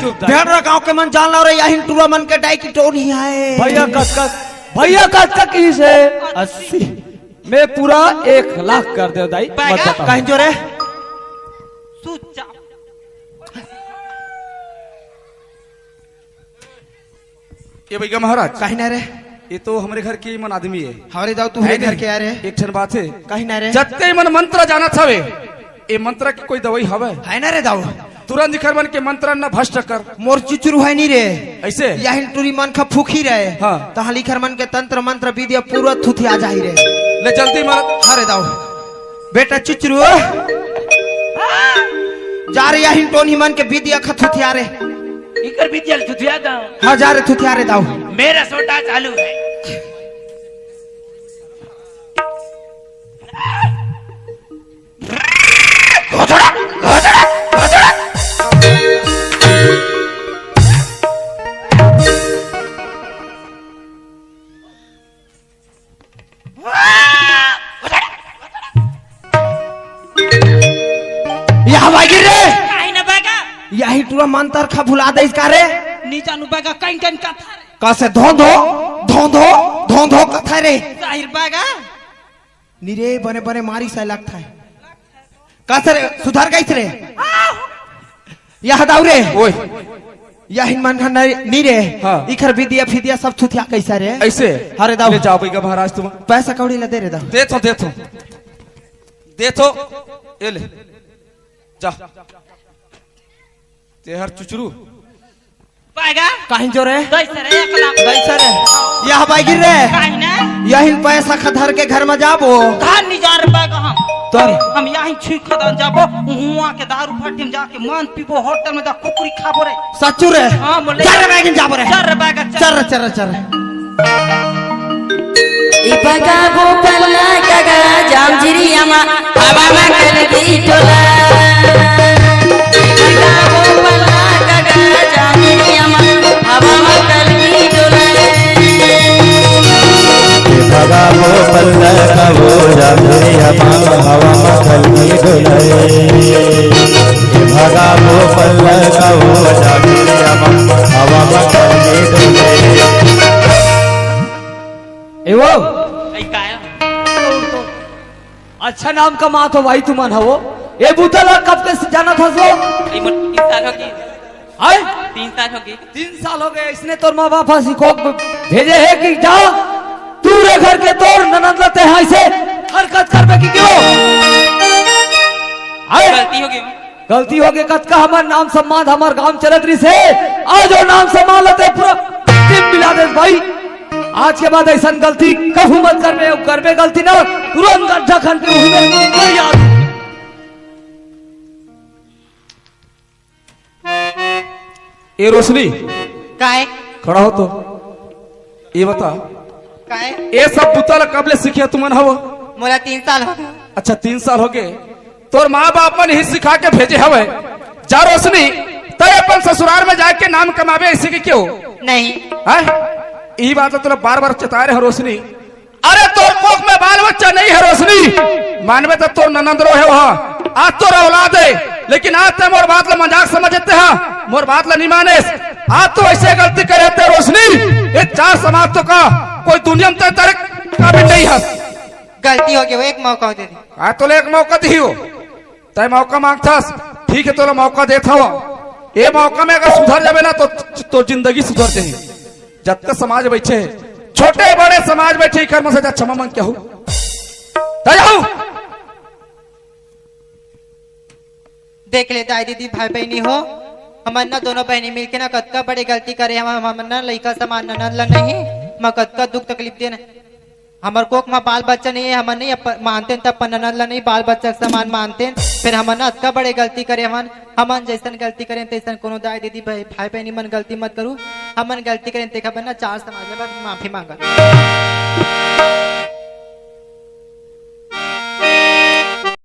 S4: चुप
S7: भेड़ गांव के मन जान ला रे यही टूरा मन के डाई की टोनी है
S4: भैया कस की से 80 मैं पूरा 1 लाख कर दे दाई मत बता
S7: कहीं जो रे
S2: सुचा
S3: ये भैया महाराज
S7: कहीं ना रे
S3: ये तो हमारे घर के मन आदमी है
S7: हमारे दाव तू घर के आ रे
S3: एक ठन बात है
S7: कहीं ना रे
S3: जत्ते मन मंत्र जाना छवे ये मंत्र की कोई दवाई हवे
S7: है ना रे दाव
S3: तुरंत निखर मन के मंत्र न भ्रष्ट कर
S7: मोर चिचरू है नहीं रे
S3: ऐसे
S7: यही टूरी मन का फूखी रहे
S3: हाँ।
S7: तहा लिखर मन के तंत्र मंत्र विद्या पूरा थुथी आ जाही रे
S3: ले जल्दी मत
S7: हरे दाव बेटा चिचरू जा रे यही टोनी मन के विद्या खथुथिया रे
S2: इकर भी जल सुधिया दा
S7: हाँ जा रे थुथिया रे दाव
S2: मेरा सोटा चालू है
S7: यहाँ बागिर रे
S2: काहे ना बागा
S7: यही टूरा मंत्र खा भुला दे इसका रे
S2: नीचा नु बागा कहीं कहीं का था
S7: कैसे धो धो धो धो धो धो कथा रे
S2: जाहिर बागा
S7: निरे बने बने मारी सा लगता है कैसे रे सुधार कैसे रे यह दाऊ रे
S3: ओए
S7: यह मन नी रे
S3: हाँ।
S7: इखर विद्या फिदिया सब छुथिया कैसा रे
S3: ऐसे
S7: अरे दाऊ
S3: ले जाओ भैया महाराज तुम
S7: पैसा कौड़ी ला दे रे दाऊ
S3: दे तो ये ले जा तेहर चुचरू
S2: पाएगा
S7: कहीं जो रे
S2: कैसे रे 1 लाख
S7: कैसा रे यह बाई गिर रे
S2: काहे ना
S7: यही पैसा खधर के घर में जाबो
S2: धान नहीं जा रहा पाएगा
S7: तोर
S2: हम यहीं छी खदान जाबो हुआ के दारू फटिम जाके मान पीबो होटल में जा कुकुरी खाबो रे
S7: सच्चू रे
S2: हां बोले
S7: चल रे बैगिन जाबो रे
S2: चल रे पाएगा
S7: चल चल चल
S5: इपका गोपल्ला कागा जामजिरी अमा हवा में कलगी टोला इपका गोपल्ला कागा जामजिरी अमा हवा में कलगी टोला
S6: भगा वो पल्ला का वो जामरे हवा मखल की डोले भगा वो पल्ला का वो जामरे हवा मखल की डोले
S4: ए वो
S2: ऐ काया
S4: अच्छा नाम का माँ तो भाई तुमन हो ये बुतला कब के जाना था सो
S2: ऐ मोर 3 साल हो गई
S4: आए
S2: 3 साल हो गई
S4: 3 साल हो गए इसने तोर माँ बाप सिखो भेजे है कि जा तू रे घर के तोर ननद लते हैं ऐसे हरकत करबे की क्यों आए
S2: गलती हो गई
S4: गलती हो गई कत का हमार नाम सम्मान हमार गांव चलत रही से आज वो नाम सम्मान लते पूरा टीम मिला दे भाई आज के बाद ऐसा गलती कभी मत करबे गलती ना तुरंत गड्ढा खन के उही में कोई याद
S3: ये रोशनी
S1: काहे
S3: खड़ा हो तो ये बता
S1: काहे
S3: ये सब पुतल कब ले सीखे तुमन हो
S1: मोला 3 साल हो गए
S3: अच्छा 3 साल हो गए तोर माँ बाप मन ही सिखा के भेजे हवे जा रोशनी तय अपन ससुराल में जाके नाम कमावे ऐसे की क्यों
S1: नहीं
S3: है यही बात तो बार बार चता रहे रोशनी अरे तोर कोख में बाल बच्चा नहीं है रोशनी मानवे तो तोर ननंद रो है वहाँ आज तो औलाद है लेकिन आज तो मोर बात ला मजाक समझते हैं मोर बात ला नहीं माने आज तो ऐसे गलती करे थे रोशनी ये 4 समाज तो का कोई दुनिया में तेरे काबिल नहीं है
S1: गलती हो गई वो एक मौका दे दी
S3: आज तो एक मौका दी हो तय मौका मांगथास ठीक है तो मौका देता हुआ ये मौका में अगर सुधर जावे ना तो जिंदगी सुधर जाए जब तक समाज बैठे छोटे बड़े समाज बैठे कर्म से क्षमा मांग क्या हो
S1: देख ले दाई दीदी भाई बहनी हो हमन ना दोनों बहनी मिलके ना कतका बड़ी गलती करे हम ना लड़का समान ननद ला नहीं मैं कतका दुख तकलीफ दे हमार कोक में बाल बच्चा नहीं है हमन नहीं मानते तब ननद ला नहीं बाल बच्चा समान मानते फिर हमन ना अतका बड़े गलती करे हमन जैसन गलती करें तैसन कोनो दाई दीदी भाई बहनी मन गलती मत करू हमन गलती करें देखा बना 4 समाज में माफी मांगा